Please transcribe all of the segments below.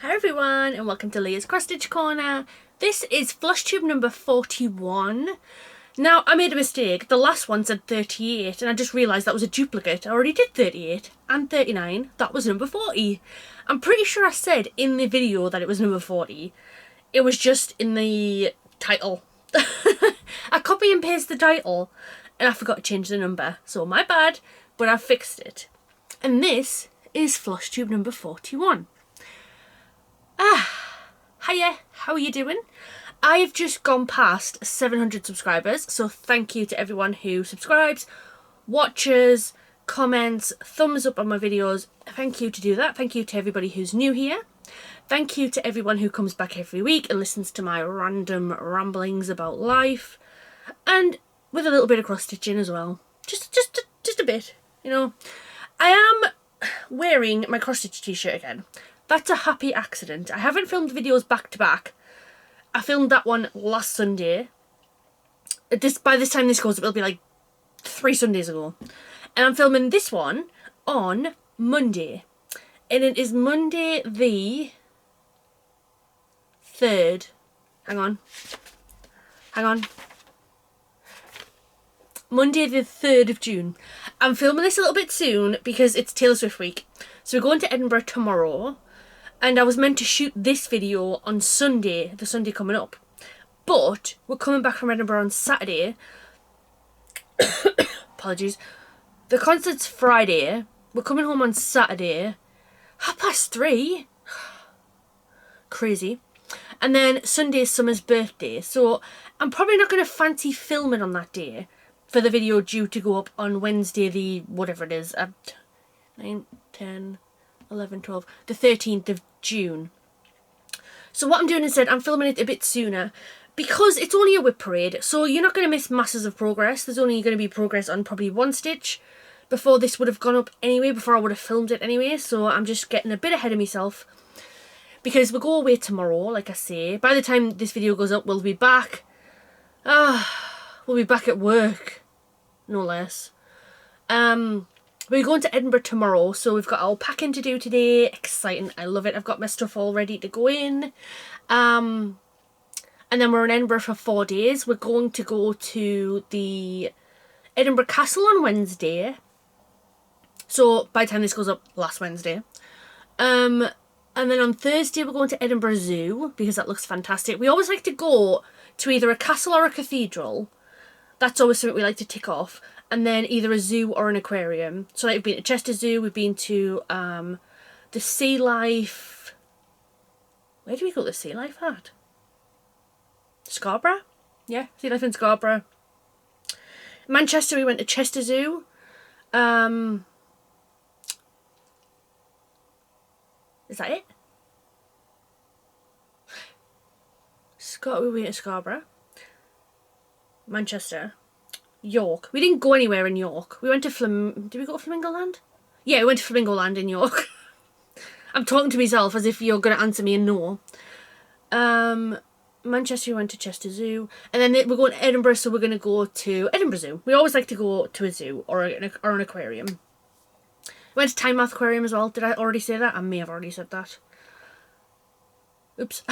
Hi everyone and welcome to Leah's Cross Stitch Corner. This is FlossTube number 41. Now I made a mistake. The last one said 38 and I just realised that was a duplicate. I already did 38 and 39. That was number 40. I'm pretty sure I said in the video that it was number 40. It was just in the title. I copy and paste the title and I forgot to change the number. So my bad, but I fixed it. And this is FlossTube number 41. Hiya, how are you doing? I've just gone past 700 subscribers, so thank you to everyone who subscribes, watches, comments, thumbs up on my videos. Thank you to do that. Thank you to everybody who's new here. Thank you to everyone who comes back every week and listens to my random ramblings about life, and with a little bit of cross stitching as well. Just a bit, you know. I am wearing my cross stitch t-shirt again. That's a happy accident. I haven't filmed videos back to back. I filmed that one last Sunday. By this time this goes up, it'll be like 3 Sundays ago. And I'm filming this one on Monday. And it is Monday the 3rd. Hang on. Monday the 3rd of June. I'm filming this a little bit soon because it's Taylor Swift week. So we're going to Edinburgh tomorrow. And I was meant to shoot this video on Sunday, the Sunday coming up. But we're coming back from Edinburgh on Saturday. Apologies. The concert's Friday. We're coming home on Saturday. 3:30. Crazy. And then Sunday is Summer's birthday. So I'm probably not going to fancy filming on that day for the video due to go up on Wednesday the whatever it is. 9, 10, 11, 12. The 13th of June. So what I'm doing instead, I'm filming it a bit sooner because it's only a WIP parade, so you're not going to miss masses of progress. There's only going to be progress on probably 1 stitch before this would have gone up anyway, before I would have filmed it anyway. So I'm just getting a bit ahead of myself because we go away tomorrow, like I say. By the time this video goes up, we'll be back. We'll be back at work, no less. We're going to Edinburgh tomorrow, so we've got our packing to do today. Exciting, I love it. I've got my stuff all ready to go in. And then we're in Edinburgh for 4 days. We're going to go to the Edinburgh Castle on Wednesday. So by the time this goes up, last Wednesday. And then on Thursday we're going to Edinburgh Zoo because that looks fantastic. We always like to go to either a castle or a cathedral. That's always something we like to tick off. And then either a zoo or an aquarium. So like we've been to Chester Zoo, we've been to the Sea Life. Where do we go to Sea Life at? Scarborough? Yeah, Sea Life in Scarborough. Manchester, we went to Chester Zoo. Is that it? We went to Scarborough. Manchester. York. We didn't go anywhere in York. We went to did we go to Flamingo Land? Yeah, we went to Flamingo Land in York. I'm talking to myself as if you're going to answer me a no. Manchester, we went to Chester Zoo. And then we're going to Edinburgh, so we're going to go to Edinburgh Zoo. We always like to go to a zoo or an aquarium. We went to Tynemouth Aquarium as well. Did I already say that? I may have already said that. Oops.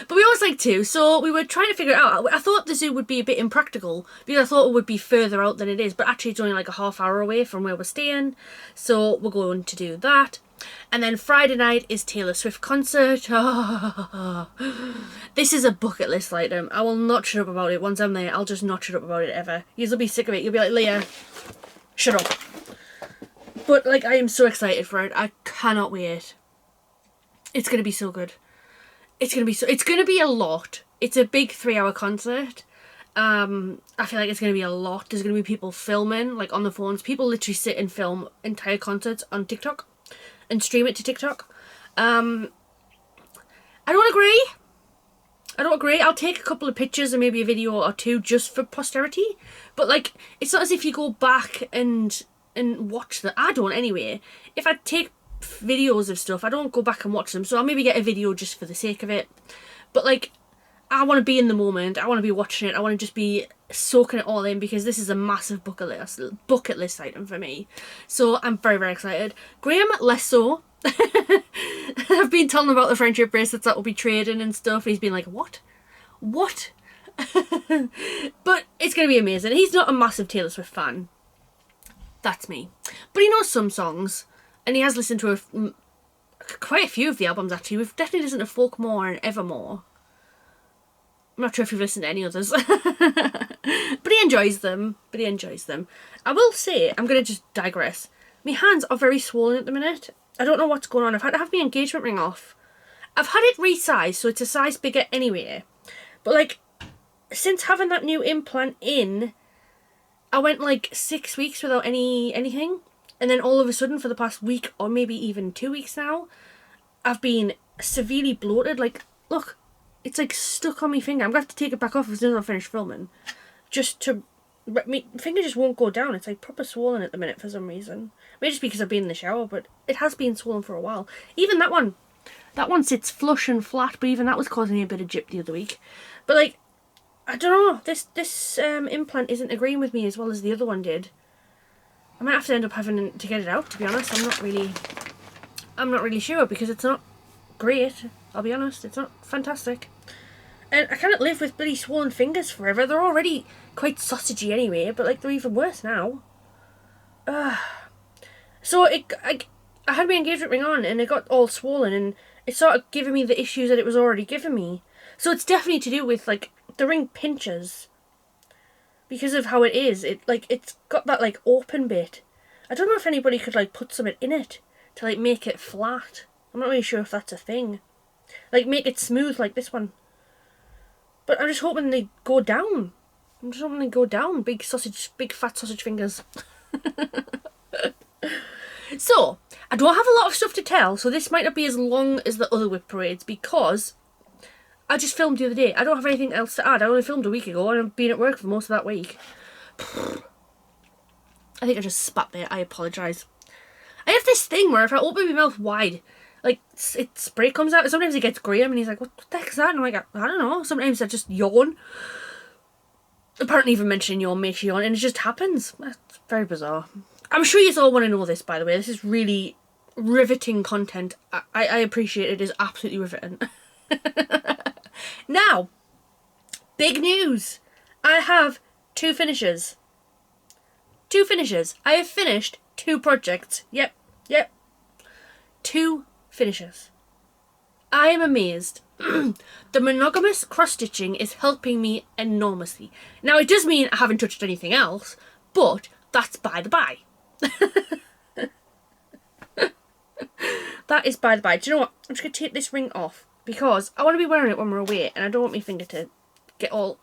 But we always like to, so we were trying to figure it out. I thought the zoo would be a bit impractical because I thought it would be further out than it is, but actually it's only like a half hour away from where we're staying, so we're going to do that. And then Friday night is Taylor Swift concert. This is a bucket list item. I will not shut up about it. Once I'm there, I'll just not shut up about it ever. You'll be sick of it. You'll be like, Leah, shut up. But like, I am so excited for it. I cannot wait. It's going to be so good. It's going to be a lot. It's a big 3-hour concert. I feel like it's going to be a lot. There's going to be people filming, like on the phones. People literally sit and film entire concerts on TikTok and stream it to TikTok. I don't agree. I'll take a couple of pictures and maybe a video or 2 just for posterity. But like, it's not as if you go back and watch them. I don't anyway. If I take videos of stuff, I don't go back and watch them, so I'll maybe get a video just for the sake of it. But like, I want to be in the moment, I want to be watching it, I want to just be soaking it all in because this is a massive bucket list item for me. So I'm very, very excited. Graham, less so. I've been telling him about the friendship bracelets that will be trading and stuff. And he's been like, what? What? But it's going to be amazing. He's not a massive Taylor Swift fan. That's me. But he knows some songs. And he has listened to quite a few of the albums, actually. We've definitely listened to Folkmore and Evermore. I'm not sure if you've listened to any others. But he enjoys them. I will say, I'm going to just digress. My hands are very swollen at the minute. I don't know what's going on. I've had to have my engagement ring off. I've had it resized, so it's a size bigger anyway. But like, since having that new implant in, I went like 6 weeks without anything. And then all of a sudden, for the past week, or maybe even 2 weeks now, I've been severely bloated. Like, look, it's like stuck on my finger. I'm going to have to take it back off as soon as I finish filming. Just to... my finger just won't go down. It's like proper swollen at the minute for some reason. Maybe just because I've been in the shower, but it has been swollen for a while. Even that one sits flush and flat, but even that was causing me a bit of jip the other week. But like, I don't know, this implant isn't agreeing with me as well as the other one did. I might have to end up having to get it out, to be honest. I'm not really sure, because it's not great, I'll be honest. It's not fantastic. And I can't live with bloody swollen fingers forever. They're already quite sausagey anyway, but like, they're even worse now. So I had my engagement ring on and it got all swollen, and it started giving me the issues that it was already giving me. So it's definitely to do with like the ring pinches because of how it is. It's got that like open bit. I don't know if anybody could like put something in it to like make it flat. I'm not really sure if that's a thing. Like make it smooth like this one. But I'm just hoping they go down. Big fat sausage fingers. So, I don't have a lot of stuff to tell, so this might not be as long as the other WIP parades, because I just filmed the other day. I don't have anything else to add. I only filmed a week ago and I've been at work for most of that week. I think I just spat there. I apologise. I have this thing where if I open my mouth wide, like, spray comes out. Sometimes it gets Graham and he's like, what the heck is that? And I'm like, I don't know. Sometimes I just yawn. Apparently even mentioning yawn makes you yawn, and it just happens. That's very bizarre. I'm sure you all want to know this, by the way. This is really riveting content. I appreciate it. It is absolutely riveting. Now, big news. I have 2 finishes. 2 finishes. I have finished 2 projects. Yep. 2 finishes. I am amazed. The monogamous cross-stitching is helping me enormously. Now, it does mean I haven't touched anything else, but that's by the by. That is by the by. Do you know what? I'm just going to take this ring off because I want to be wearing it when we're away and I don't want my finger to get all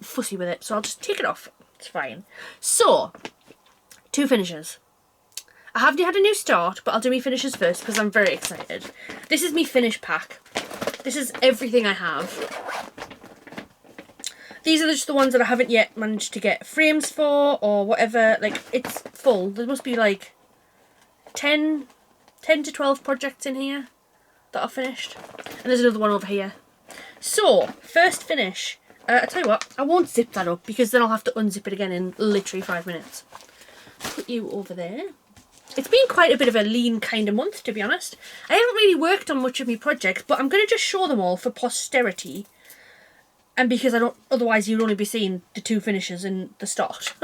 fussy with it. So I'll just take it off. It's fine. So, 2 finishes. I haven't had a new start, but I'll do my finishes first because I'm very excited. This is my finish pack. This is everything I have. These are just the ones that I haven't yet managed to get frames for or whatever. Like, it's full. There must be like 10 to 12 projects in here that are finished. And there's another one over here. So, first finish. I'll tell you what, I won't zip that up because then I'll have to unzip it again in literally 5 minutes. Put you over there. It's been quite a bit of a lean kind of month, to be honest. I haven't really worked on much of my projects, but I'm going to just show them all for posterity. And because otherwise you'll only be seeing the 2 finishes in the start.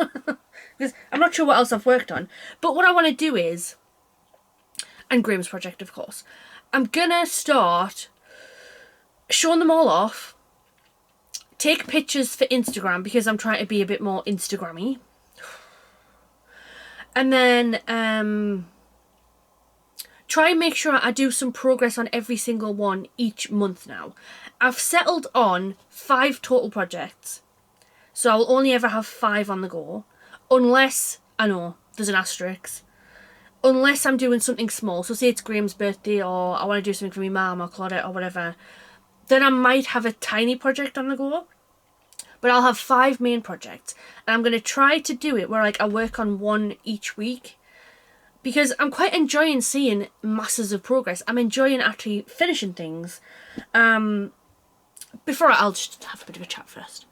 Because I'm not sure what else I've worked on. But what I want to do is, and Graham's project of course, I'm going to start showing them all off. Take pictures for Instagram because I'm trying to be a bit more Instagrammy. And then try and make sure I do some progress on every single one each month now. I've settled on 5 total projects. So I'll only ever have 5 on the go. Unless, I know, there's an asterisk. Unless I'm doing something small. So say it's Graham's birthday or I want to do something for my mum or Claudette or whatever. Then I might have a tiny project on the go. But I'll have 5 main projects. And I'm going to try to do it where like I work on 1 each week. Because I'm quite enjoying seeing masses of progress. I'm enjoying actually finishing things. Before I'll just have a bit of a chat first.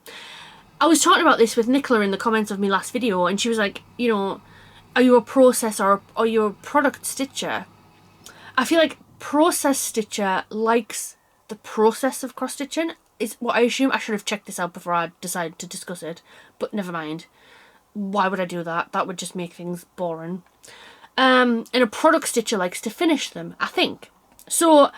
I was talking about this with Nicola in the comments of my last video. And she was like, you know, are you a processor or are you a product stitcher? I feel like process stitcher likes the process of cross stitching, is what I assume. I should have checked this out before I decided to discuss it, but never mind. Why would I do that? That would just make things boring. And a product stitcher likes to finish them, I think. So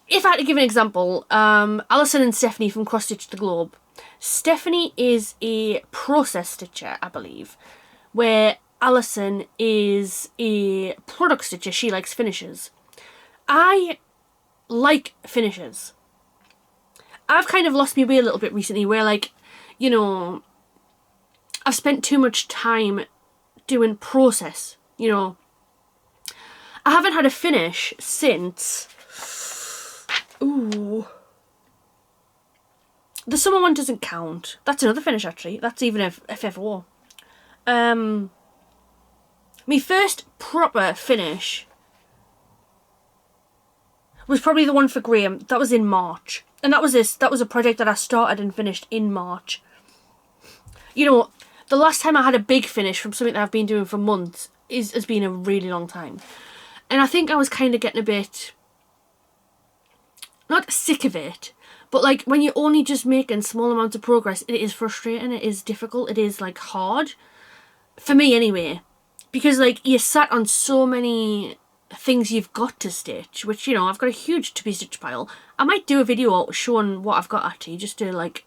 if I had to give an example, Alison and Stephanie from Cross Stitch the Globe. Stephanie is a process stitcher, I believe, where Alison is a product stitcher. She likes finishes. I like finishes. I've kind of lost my way a little bit recently where, like, you know, I've spent too much time doing process, you know. I haven't had a finish since... Ooh. The summer one doesn't count. That's another finish, actually. That's even a FFO. My first proper finish was probably the one for Graham. That was in March. And that was a project that I started and finished in March. You know, the last time I had a big finish from something that I've been doing for months has been a really long time. And I think I was kind of getting a bit, not sick of it, but like when you're only just making small amounts of progress, it is frustrating, it is difficult, it is like hard. For me anyway. Because like you're sat on so many things you've got to stitch, which, you know, I've got a huge to be stitch pile. I might do a video showing what I've got actually, just to like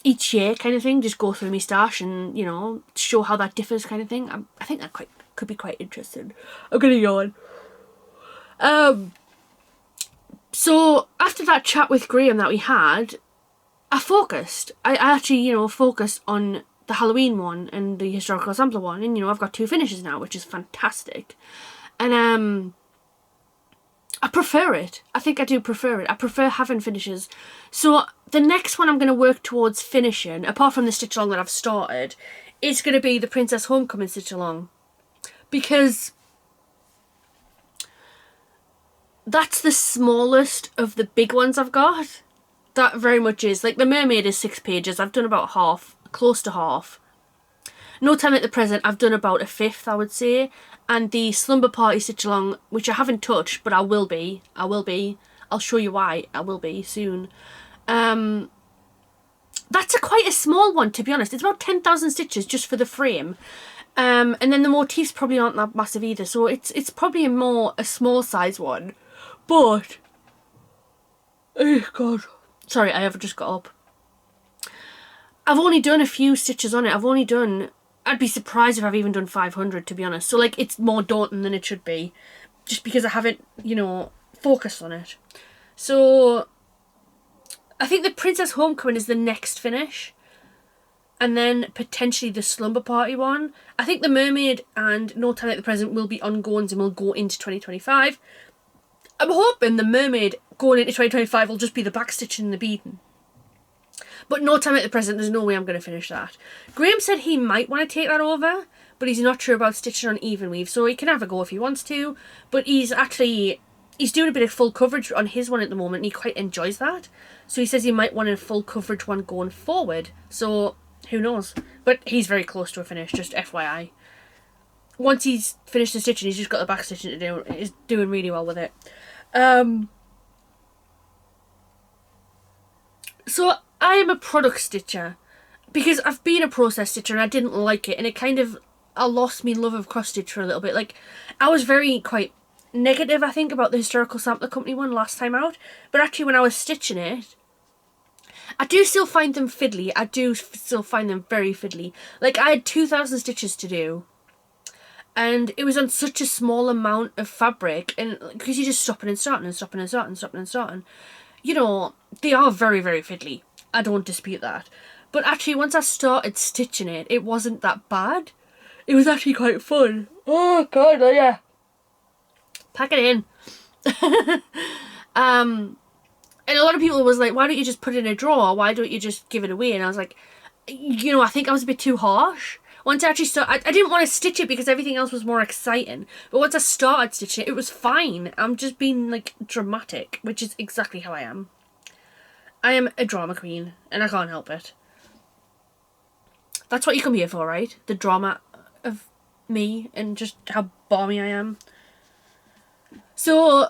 each year kind of thing, just go through my stash and, you know, show how that differs kind of thing. I think that could be quite interesting. I'm gonna yawn. So after that chat with Graham that we had, I focused. I actually, you know, focused on the Halloween one and the historical sampler one, and, you know, I've got 2 finishes now, which is fantastic. And I prefer it. I think I do prefer it. I prefer having finishes. So the next one I'm going to work towards finishing, apart from the stitch along that I've started, is going to be the Princess Homecoming stitch along, because that's the smallest of the big ones I've got. That very much is. Like, the Mermaid is 6 pages. I've done about half, close to half. No Time at the Present, I've done about a 1/5, I would say. And the Slumber Party stitch along, which I haven't touched, but I will be. I'll show you why I will be soon. That's quite a small one, to be honest. It's about 10,000 stitches just for the frame. And then the motifs probably aren't that massive either, so it's probably a small size one. But, oh god, sorry, I have just got up. I've only done a few stitches on it. I'd be surprised if I've even done 500, to be honest. So, like, it's more daunting than it should be, just because I haven't, you know, focused on it. So I think the Princess Homecoming is the next finish, and then potentially the Slumber Party one. I think the Mermaid and No Time at the Present will be ongoings and will go into 2025. I'm hoping the Mermaid going into 2025 will just be the backstitching and the beading. But No Time at the Present, there's no way I'm going to finish that. Graham said he might want to take that over, but he's not sure about stitching on even weave, so he can have a go if he wants to. But he's doing a bit of full coverage on his one at the moment, and he quite enjoys that. So he says he might want a full coverage one going forward. So who knows? But he's very close to a finish, just FYI. Once he's finished the stitching, he's just got the back stitching to do. He's doing really well with it. So I am a product stitcher because I've been a process stitcher and I didn't like it, and I lost me love of cross stitch for a little bit. Like, I was quite negative, I think, about the Historical Sampler Company one last time out, but actually when I was stitching it, I do still find them fiddly. I do still find them very fiddly. Like, I had 2,000 stitches to do, and it was on such a small amount of fabric, and because you're just stopping and starting and stopping and starting and stopping and starting, you know, they are very, very fiddly. I don't dispute that. But actually, once I started stitching it, it wasn't that bad. It was actually quite fun. Oh god, oh yeah. Pack it in. And a lot of people was like, why don't you just put it in a drawer? Why don't you just give it away? And I was like, you know, I think I was a bit too harsh. Once I actually started, I didn't want to stitch it because everything else was more exciting. But once I started stitching it, it was fine. I'm just being, like, dramatic, which is exactly how I am. I am a drama queen, and I can't help it. That's what you come here for, right? The drama of me and just how balmy I am. So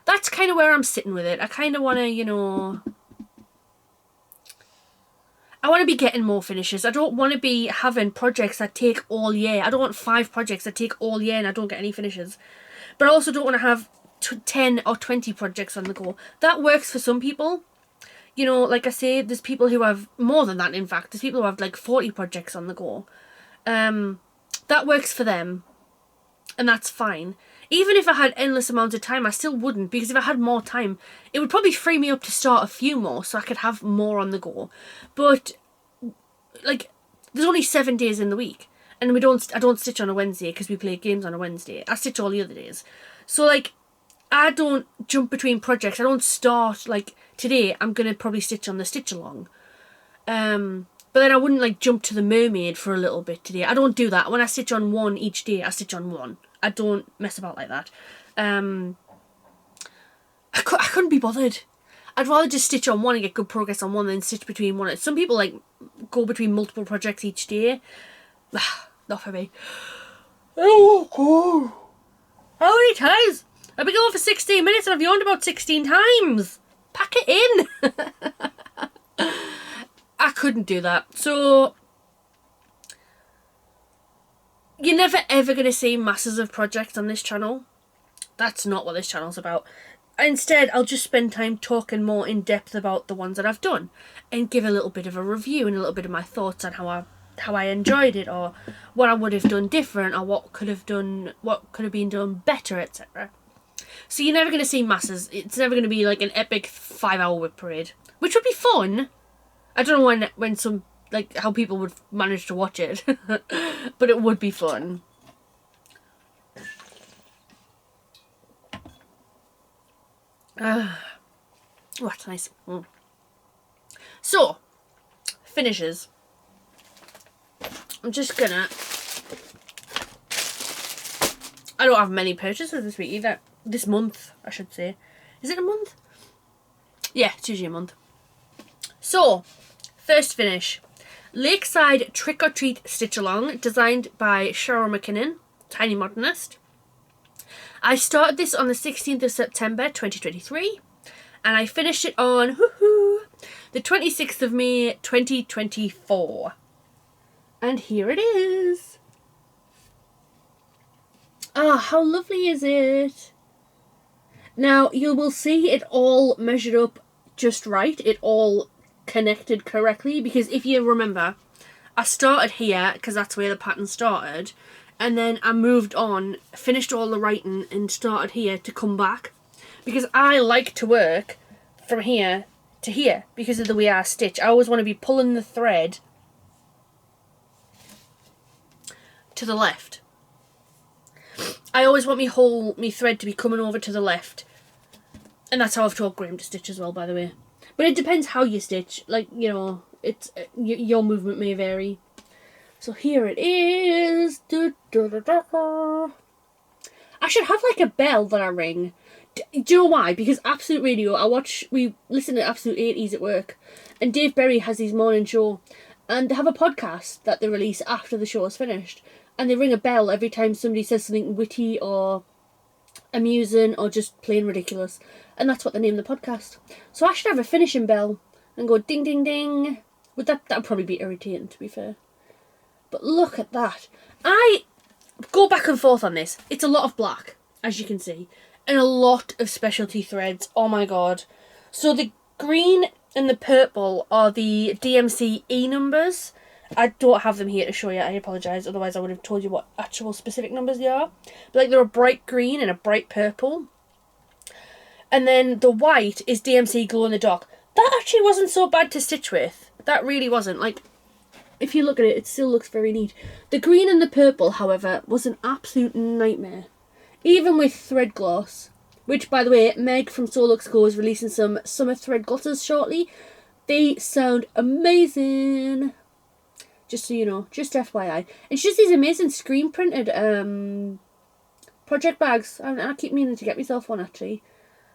that's kind of where I'm sitting with it. I kind of want to, you know, I want to be getting more finishes. I don't want to be having projects that take all year. I don't want 5 projects that take all year and I don't get any finishes. But I also don't want to have 10 or 20 projects on the go. That works for some people. You know, like I say, there's people who have more than that, in fact. There's people who have like 40 projects on the go. That works for them. And that's fine. Even if I had endless amounts of time, I still wouldn't. Because if I had more time, it would probably free me up to start a few more so I could have more on the go. But, like, there's only 7 days in the week. And I don't stitch on a Wednesday because we play games on a Wednesday. I stitch all the other days. So, like, I don't jump between projects. I don't start, like, today I'm going to probably stitch on the stitch along. But then I wouldn't, like, jump to the mermaid for a little bit today. I don't do that. When I stitch on one each day, I stitch on one. I don't mess about like that. I couldn't be bothered. I'd rather just stitch on one and get good progress on one than stitch between one. Some people, like, go between multiple projects each day. Not for me. Oh, God. How many times? I've been going for 16 minutes and I've yawned about 16 times. Pack it in. I couldn't do that. So, you're never ever going to see masses of projects on this channel. That's not what this channel's about. Instead, I'll just spend time talking more in depth about the ones that I've done and give a little bit of a review and a little bit of my thoughts on how I enjoyed it, or what I would have done different, or what could have been done better, etc. So you're never going to see masses. It's never going to be like an epic 5-hour WIP parade, which would be fun. I don't know when some, like, how people would manage to watch it, but it would be fun. Oh, that's nice. So, finishes. I'm just gonna... I don't have many purchases this week either. This month, I should say. Is it a month? Yeah, it's usually a month. So, first finish. Lakeside Trick or Treat Stitch Along, designed by Cheryl McKinnon, Tiny Modernist. I started this on the 16th of September 2023, and I finished it on the 26th of May 2024. And here it is. Ah, how lovely is it? Now, you will see it all measured up just right. It all connected correctly, because if you remember, I started here because that's where the pattern started, and then I moved on, finished all the writing and started here to come back, because I like to work from here to here because of the way I stitch. I always want to be pulling the thread to the left. I always want me thread to be coming over to the left, and that's how I've taught Graham to stitch as well, by the way. But it depends how you stitch. Like, you know, it's your movement may vary. So here it is. I should have like a bell that I ring. Do you know why? Because Absolute Radio, we listen to Absolute 80s at work, and Dave Berry has his morning show, and they have a podcast that they release after the show is finished, and they ring a bell every time somebody says something witty or amusing or just plain ridiculous, and that's what they name the podcast. So I should have a finishing bell and go ding ding ding. That'd probably be irritating, to be fair. But look at that. I go back and forth on this. It's a lot of black, as you can see, and a lot of specialty threads. Oh my god. So the green and the purple are the DMC E numbers. I don't have them here to show you, I apologise, otherwise I would have told you what actual specific numbers they are. But like, they're a bright green and a bright purple. And then the white is DMC Glow in the Dark. That actually wasn't so bad to stitch with. That really wasn't. Like, if you look at it, it still looks very neat. The green and the purple, however, was an absolute nightmare. Even with thread gloss, which, by the way, Meg from Sew Looks Co is releasing some summer thread glosses shortly. They sound amazing. Just so you know, just FYI. It's just these amazing screen printed project bags. I keep meaning to get myself one, actually,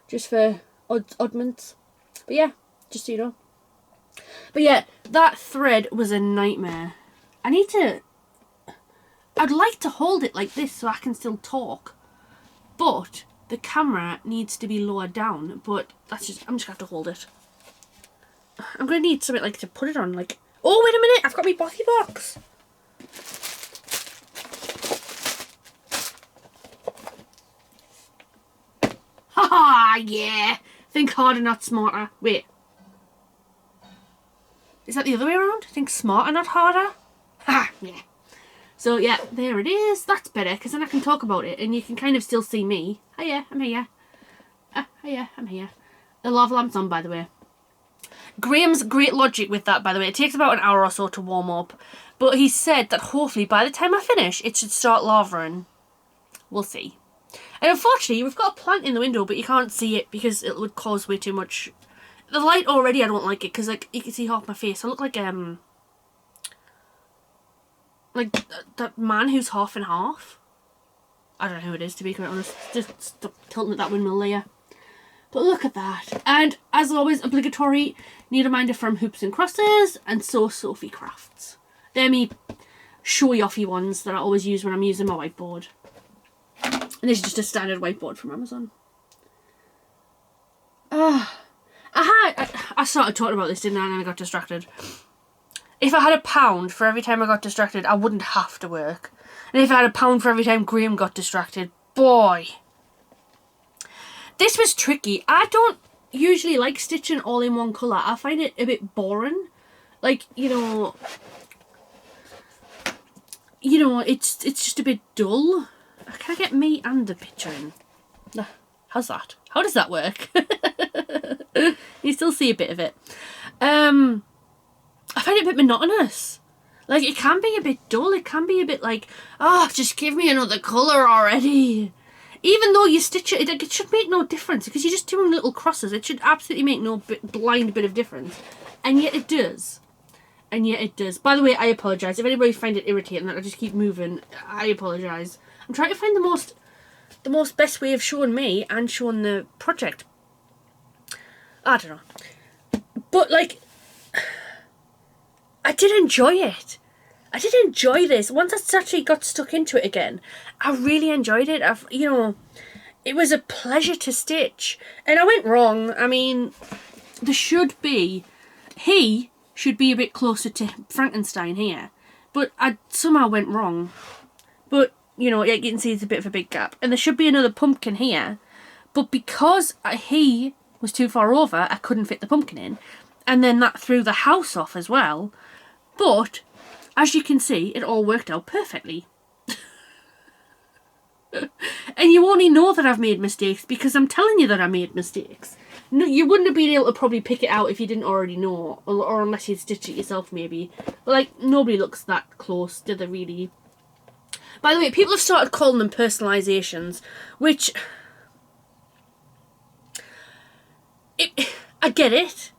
just for oddments. But yeah, just so you know. But yeah, that thread was a nightmare. I'd like to hold it like this so I can still talk. but the camera needs to be lower down, but that's just, I'm just gonna have to hold it. I'm gonna need something like to put it on, like, oh wait a minute, I've got my Bothy box. Haha, yeah. Think harder, not smarter. Wait. Is that the other way around? Think smarter, not harder? Ha, yeah. So yeah, there it is. That's better, because then I can talk about it and you can kind of still see me. Hiya, I'm here. Hiya, I'm here. The lava lamp's on, by the way. Graham's great logic with that, by the way. It takes about an hour or so to warm up. But he said that hopefully by the time I finish, it should start lavaing. We'll see. And unfortunately, we've got a plant in the window, but you can't see it because it would cause way too much. The light already, I don't like it because like you can see half my face. I look like that man who's half and half. I don't know who it is, to be quite honest. Just stop tilting at that windmill, Leah. But look at that. And as always, obligatory need reminder from Hoops and Crosses and So Sophie Crafts. They're me showy-offy ones that I always use when I'm using my whiteboard. And this is just a standard whiteboard from Amazon. I started talking about this, didn't I? And then I got distracted. If I had £1 for every time I got distracted, I wouldn't have to work. And if I had £1 for every time Graham got distracted, boy. This was tricky. I don't usually like stitching all in one colour. I find it a bit boring. Like, you know, it's just a bit dull. Can I get me and the picture in? How's that? How does that work? You still see a bit of it. I find it a bit monotonous. Like, it can be a bit dull. It can be a bit like, oh, just give me another colour already. Even though you stitch it, it should make no difference because you're just doing little crosses. It should absolutely make no blind bit of difference. And yet it does. And yet it does. By the way, I apologise. If anybody finds it irritating that I just keep moving, I apologise. I'm trying to find the most best way of showing me and showing the project. I don't know. But, like, I did enjoy it. I did enjoy this. Once I actually got stuck into it again, I really enjoyed it. It was a pleasure to stitch. And I went wrong. I mean, he should be a bit closer to Frankenstein here. But I somehow went wrong. But, you know, you can see it's a bit of a big gap. And there should be another pumpkin here. But because he was too far over, I couldn't fit the pumpkin in. And then that threw the house off as well. But as you can see, it all worked out perfectly. And you only know that I've made mistakes because I'm telling you that I made mistakes. No, you wouldn't have been able to probably pick it out if you didn't already know, or unless you'd stitch it yourself maybe. But like, nobody looks that close, do they really? By the way, people have started calling them personalizations, which I get it,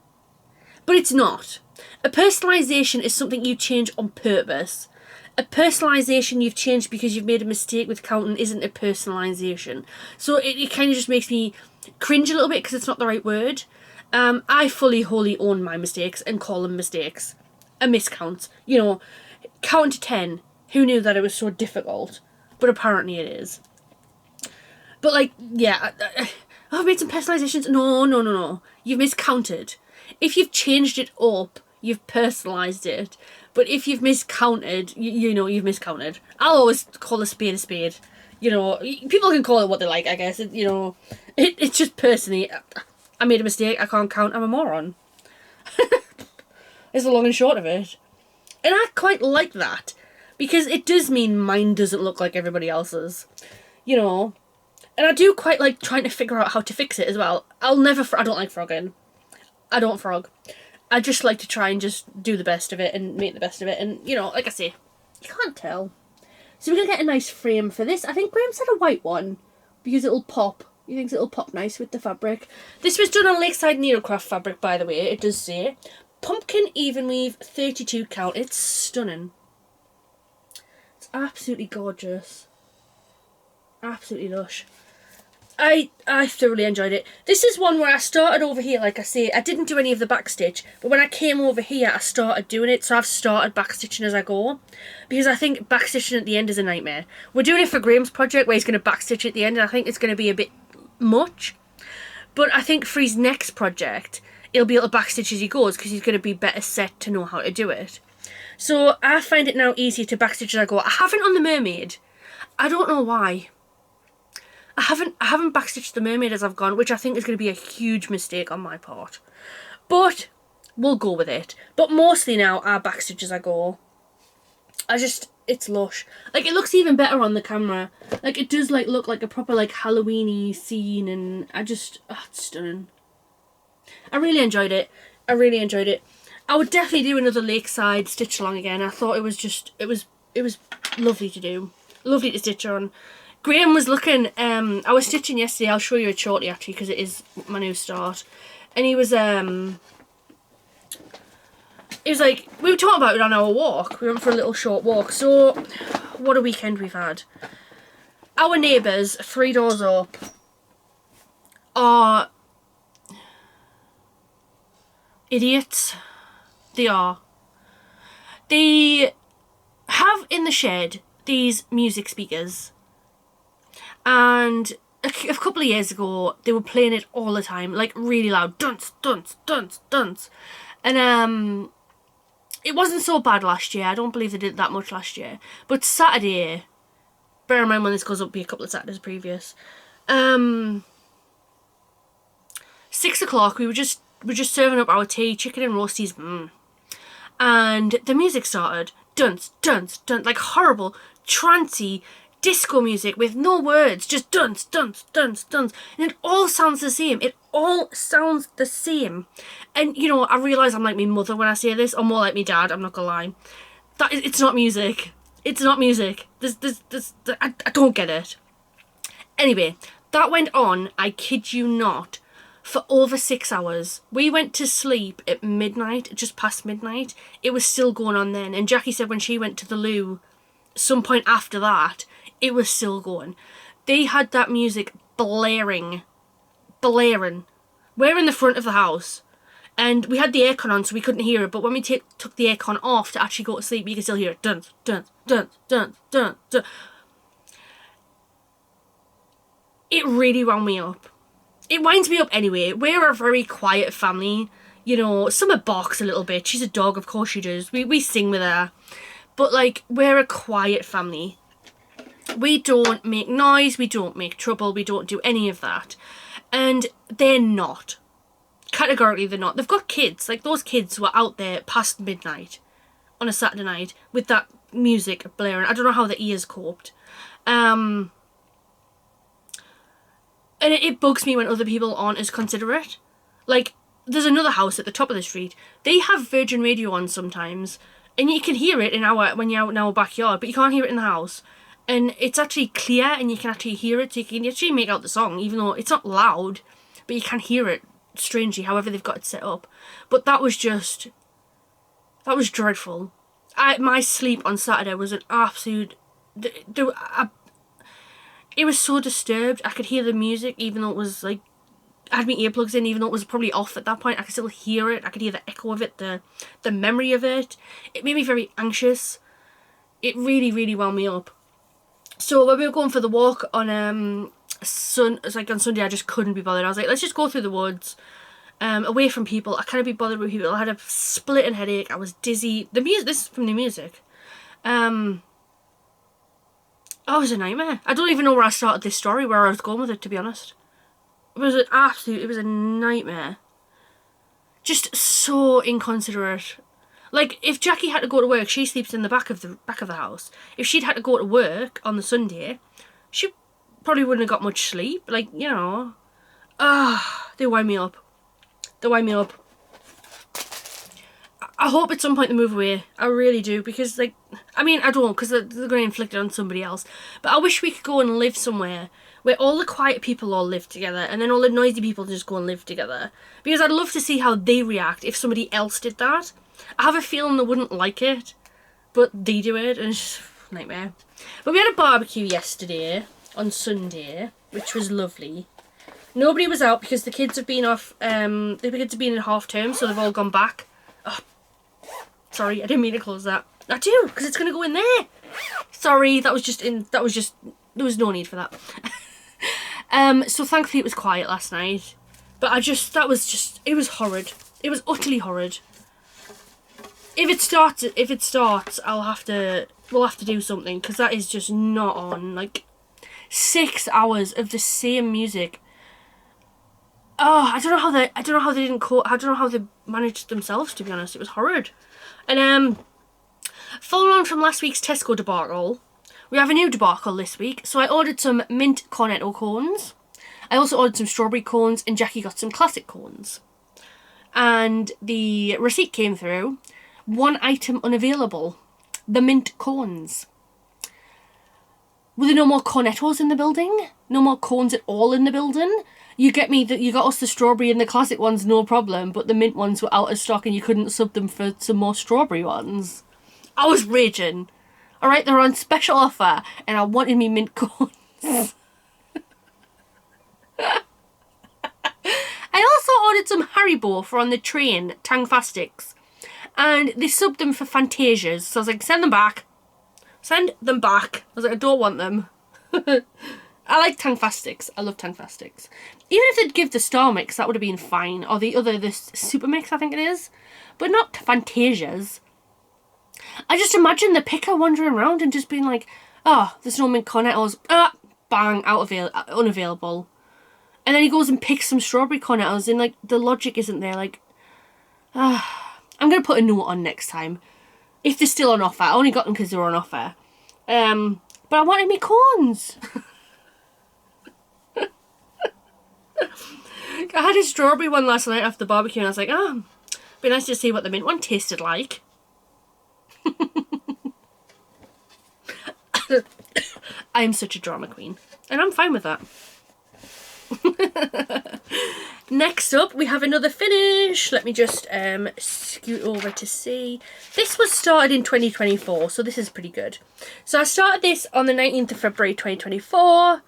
but it's not. A personalisation is something you change on purpose. A personalisation you've changed because you've made a mistake with counting isn't a personalisation. So it kind of just makes me cringe a little bit because it's not the right word. I fully, wholly own my mistakes and call them mistakes. A miscount. You know, counting to 10. Who knew that it was so difficult? But apparently it is. But like, yeah, I've made some personalisations. No. You've miscounted. If you've changed it up, you've personalised it. But if you've miscounted, you know, you've miscounted. I'll always call a spade a spade. You know, people can call it what they like, I guess. You know, it's just personally, I made a mistake, I can't count, I'm a moron. It's the long and short of it. And I quite like that. Because it does mean mine doesn't look like everybody else's. You know. And I do quite like trying to figure out how to fix it as well. I don't like frogging. I don't frog. I just like to try and just do the best of it and make the best of it. And, you know, like I say, you can't tell. So we're going to get a nice frame for this. I think Graham said a white one because it'll pop. He thinks it'll pop nice with the fabric. This was done on Lakeside Needlecraft fabric, by the way. It does say pumpkin even weave 32 count. It's stunning. It's absolutely gorgeous. Absolutely lush. I thoroughly enjoyed it. This is one where I started over here, like I say, I didn't do any of the backstitch, but when I came over here I started doing it, so I've started backstitching as I go, because I think backstitching at the end is a nightmare. We're doing it for Graham's project where he's going to backstitch at the end, and I think it's going to be a bit much, but I think for his next project he'll be able to backstitch as he goes, because he's going to be better set to know how to do it. So I find it now easier to backstitch as I go. I haven't on the mermaid. I don't know why. I haven't backstitched the mermaid as I've gone, which I think is going to be a huge mistake on my part. But we'll go with it. But mostly now I backstitch as I go. It's lush. Like, it looks even better on the camera. Like, it does like look like a proper like Halloween-y scene, and it's stunning. I really enjoyed it. I really enjoyed it. I would definitely do another lakeside stitch along again. I thought it was lovely to do. Lovely to stitch on. Graham was looking, I was stitching yesterday, I'll show you it shortly actually, because it is my new start. And he was like, we were talking about it on our walk. We went for a little short walk. So, what a weekend we've had. Our neighbours, 3 doors up, are idiots. They are. They have in the shed these music speakers. And a couple of years ago, they were playing it all the time, like really loud, dunce, dunce, dunce, dunce. And it wasn't so bad last year. I don't believe they did that much last year. But Saturday, bear in mind when this goes up, be a couple of Saturdays previous. 6 o'clock, we were just serving up our tea, chicken and roasties, and the music started, dunce, dunce, dunce, like horrible, trancey disco music with no words, just dunce, dunce, dunce, dunce, and it all sounds the same. It all sounds the same. And you know, I realise I'm like my mother when I say this, or more like my dad. I'm not gonna lie. It's not music. It's not music. I don't get it. Anyway, that went on, I kid you not, for over 6 hours. We went to sleep at midnight, just past midnight. It was still going on then. And Jackie said when she went to the loo, some point after that, it was still going. They had that music blaring. Blaring. We're in the front of the house. And we had the aircon on so we couldn't hear it. But when we took the aircon off to actually go to sleep, you could still hear it. Dun, dun, dun, dun, dun, dun. It really wound me up. It winds me up anyway. We're a very quiet family. You know, Summer barks a little bit. She's a dog, of course she does. We sing with her. But, like, we're a quiet family. We don't make noise. We don't make trouble. We don't do any of that. And they're not. Categorically, they're not. They've got kids. Like, those kids were out there past midnight on a Saturday night with that music blaring. I don't know how the ears coped. And it bugs me when other people aren't as considerate. Like, there's another house at the top of the street. They have Virgin Radio on sometimes, and you can hear it when you're out in our backyard, but you can't hear it in the house. And it's actually clear, and you can actually hear it, so you can actually make out the song, even though it's not loud, but you can hear it strangely, however they've got it set up. But that was dreadful. My sleep on Saturday was an absolute... It was so disturbed. I could hear the music, even though it was like, I had my earplugs in, even though it was probably off at that point. I could still hear it. I could hear the echo of it, the memory of it. It made me very anxious. It really, really wound me up. So when we were going for the walk on on Sunday, I just couldn't be bothered. I was like, let's just go through the woods, away from people. I can't be bothered with people. I had a splitting headache. I was dizzy. This is from the music. Oh, it was a nightmare. I don't even know where I started this story, where I was going with it, to be honest. It was a nightmare. Just so inconsiderate. Like, if Jackie had to go to work, she sleeps in the back of the house. If she'd had to go to work on the Sunday, she probably wouldn't have got much sleep. Like, you know. They wind me up. They wind me up. I hope at some point they move away. I really do, because, like, I mean, I don't, because they're going to inflict it on somebody else. But I wish we could go and live somewhere where all the quiet people all live together, and then all the noisy people just go and live together. Because I'd love to see how they react if somebody else did that. I have a feeling they wouldn't like it, but they do it, and it's just a nightmare. But we had a barbecue yesterday, on Sunday. which was lovely. Nobody was out because the kids have been off, the kids have been in half term, so they've all gone back. Oh, sorry, I didn't mean to close that. I do, because it's going to go in there. Sorry, there was no need for that. So thankfully it was quiet last night. But it was horrid. It was utterly horrid. If it starts, we'll have to do something, because that is just not on. Like, 6 hours of the same music. Oh, I don't know how they managed themselves, to be honest. It was horrid. And following on from last week's Tesco debacle, we have a new debacle this week. So I ordered some mint cornetto cones. I also ordered some strawberry cones, and Jackie got some classic cones. And the receipt came through. One item unavailable. The mint cones. Were there no more cornettos in the building? No more cones at all in the building? You get me that you got us the strawberry and the classic ones, no problem, but the mint ones were out of stock and you couldn't sub them for some more strawberry ones. I was raging. Alright, they're on special offer and I wanted me mint cones. I also ordered some Haribo for on the train, Tangfastics, and they subbed them for Fantasias, so I was like, send them back. Send them back. I was like, I don't want them. I like Tangfastics. I love Tangfastics. Even if they'd give the Star Mix, that would have been fine. Or the Super Mix, I think it is. But not Fantasias. I just imagine the picker wandering around and just being like, oh, there's no mint cornettos. Ah, bang, unavailable. And then he goes and picks some strawberry cornettos and, like, the logic isn't there. Like, I'm going to put a note on next time. If they're still on offer. I only got them because they were on offer. But I wanted me cones. I had a strawberry one last night after the barbecue and I was like, oh, be nice to see what the mint one tasted like. I am such a drama queen. And I'm fine with that. Next up, we have another finish. Let me just scoot over to see. This was started in 2024, so this is pretty good. So I started this on the 19th of February 2024.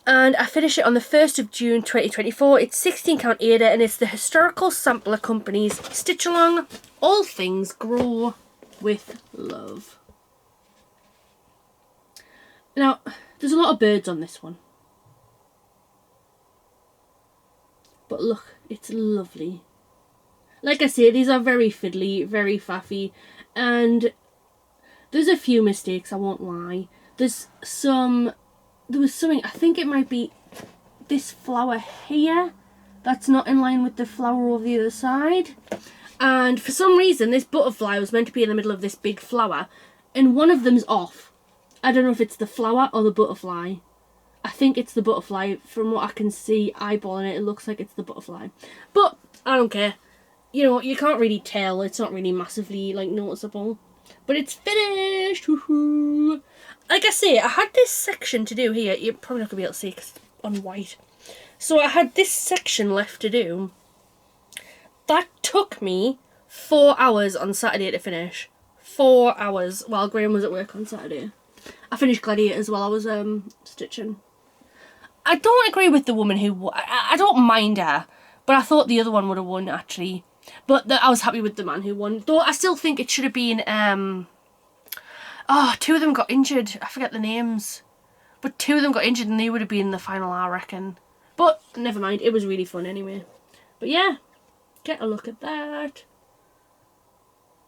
And I finished it on the 1st of June 2024. It's 16 count Ada and it's the Historical Sampler Company's Stitch Along All Things Grow with Love. Now, there's a lot of birds on this one. But look, it's lovely. Like I say, these are very fiddly, very faffy. And there's a few mistakes, I won't lie. There was something, I think it might be this flower here. That's not in line with the flower over the other side. And for some reason, this butterfly was meant to be in the middle of this big flower. And one of them's off. I don't know if it's the flower or the butterfly. I think it's the butterfly. From what I can see, eyeballing it, it looks like it's the butterfly. But I don't care. You know, you can't really tell. It's not really massively, like, noticeable. But it's finished. Woohoo! Like I say, I had this section to do here. You're probably not going to be able to see because it's on white. So I had this section left to do. That took me 4 hours on Saturday to finish. 4 hours while Graham was at work on Saturday. I finished Gladiators while I was stitching. I don't agree with the woman who... I don't mind her. But I thought the other one would have won, actually. But I was happy with the man who won. Though I still think it should have been... Oh, 2 of them got injured. I forget the names. But 2 of them got injured and they would have been in the final, I reckon. But never mind. It was really fun anyway. But yeah. Get a look at that.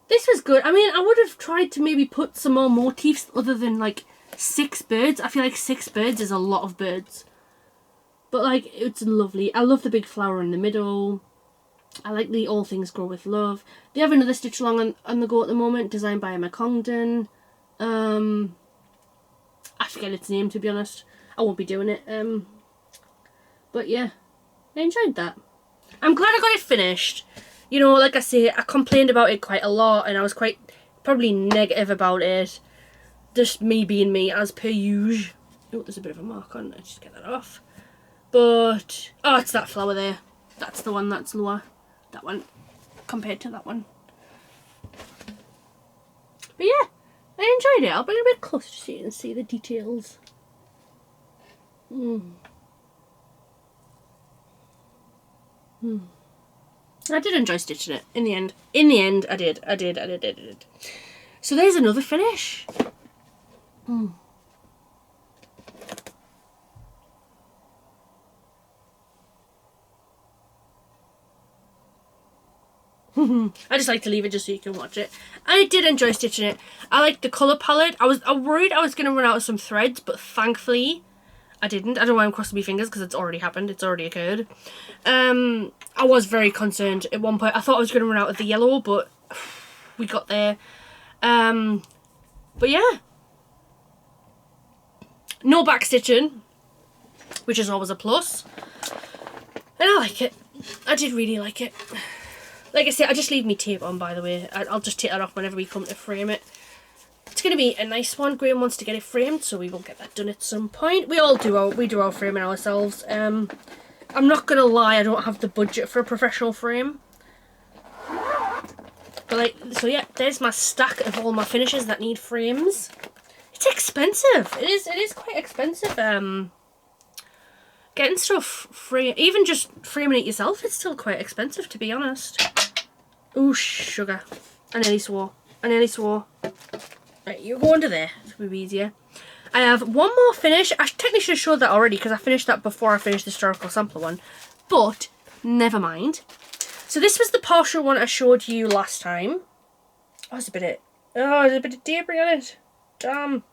This was good. I mean, I would have tried to maybe put some more motifs other than, like, 6 birds. I feel like 6 birds is a lot of birds. But, like, it's lovely. I love the big flower in the middle. I like the All Things Grow with Love. They have another stitch along on the go at the moment, designed by Emma Congdon. I forget its name, to be honest. I won't be doing it. But yeah, I enjoyed that. I'm glad I got it finished. You know, like I say, I complained about it quite a lot, and I was quite probably negative about it. Just me being me, as per usual. Oh, there's a bit of a mark on it. Let's just get that off. But, oh, it's that flower there. That's the one that's lower. That one, compared to that one. But yeah, I enjoyed it. I'll bring it a bit closer so you can see the details. I did enjoy stitching it in the end. In the end, I did. So there's another finish. I just like to leave it just so you can watch it. I did enjoy stitching it. I like the colour palette. I was worried I was going to run out of some threads, but thankfully I didn't. I don't know why I'm crossing my fingers because it's already happened. It's already occurred. I was very concerned at one point. I thought I was going to run out of the yellow, but we got there. But yeah. No back stitching, which is always a plus. And I like it. I did really like it. Like I said, I just leave me tape on, by the way. I'll just take that off whenever we come to frame it. It's going to be a nice one. Graham wants to get it framed, so we will get that done at some point. We all do our framing ourselves. I'm not going to lie, I don't have the budget for a professional frame. But like, so yeah, there's my stack of all my finishes that need frames. It's expensive. It is quite expensive. Getting stuff frame, even just framing it yourself, it's still quite expensive, to be honest. Ooh, sugar. I nearly swore. Right, you go under there. It'll be easier. I have one more finish. I technically should have showed that already because I finished that before I finished the historical sampler one. But, never mind. So this was the partial one I showed you last time. Oh, there's a bit of debris on it. Damn.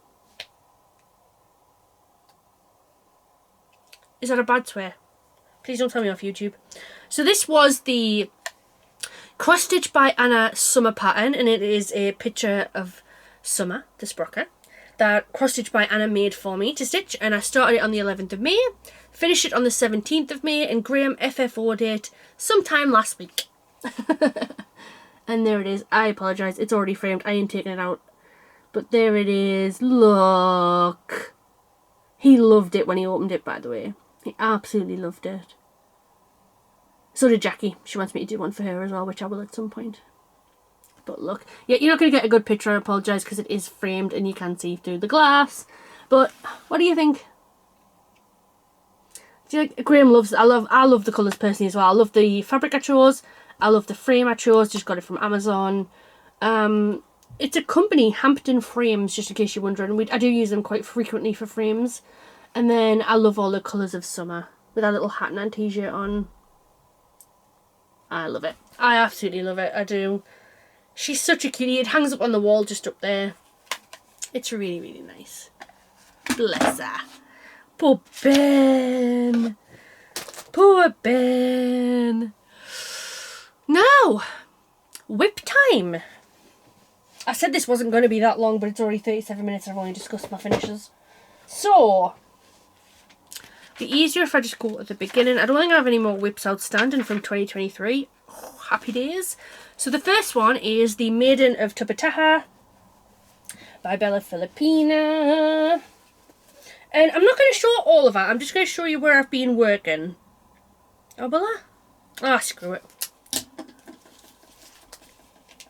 Is that a bad swear? Please don't tell me off YouTube. So this was the Cross Stitch by Anna Summer pattern, and it is a picture of Summer, the sprocker, that Cross Stitch by Anna made for me to stitch, and I started it on the 11th of May, finished it on the 17th of May, and Graham FFO'd it sometime last week. And there it is. I apologise, it's already framed, I ain't taking it out. But there it is, look. He loved it when he opened it, by the way. He absolutely loved it. So did Jackie. She wants me to do one for her as well, which I will at some point. But look, yeah, you're not going to get a good picture, I apologise, because it is framed and you can see through the glass. But what do you think? Do you like, Graham loves, I love the colours personally as well. I love the fabric I chose. I love the frame I chose, just got it from Amazon. It's a company, Hampton Frames, just in case you're wondering. I do use them quite frequently for frames. And then I love all the colours of Summer with that little hat and t-shirt on. I love it. I absolutely love it. I do. She's such a cutie. It hangs up on the wall just up there. It's really, really nice. Bless her. Poor Ben. Poor Ben. Now, WIP time. I said this wasn't going to be that long, but it's already 37 minutes and I've only discussed my finishes. So, it'd be easier if I just go at the beginning. I don't think I have any more WIPs outstanding from 2023. Oh, happy days. So the first one is the Maiden of Tubbataha by Filipina. And I'm not going to show all of that. I'm just going to show you where I've been working. Oh, Bella? Ah, screw it.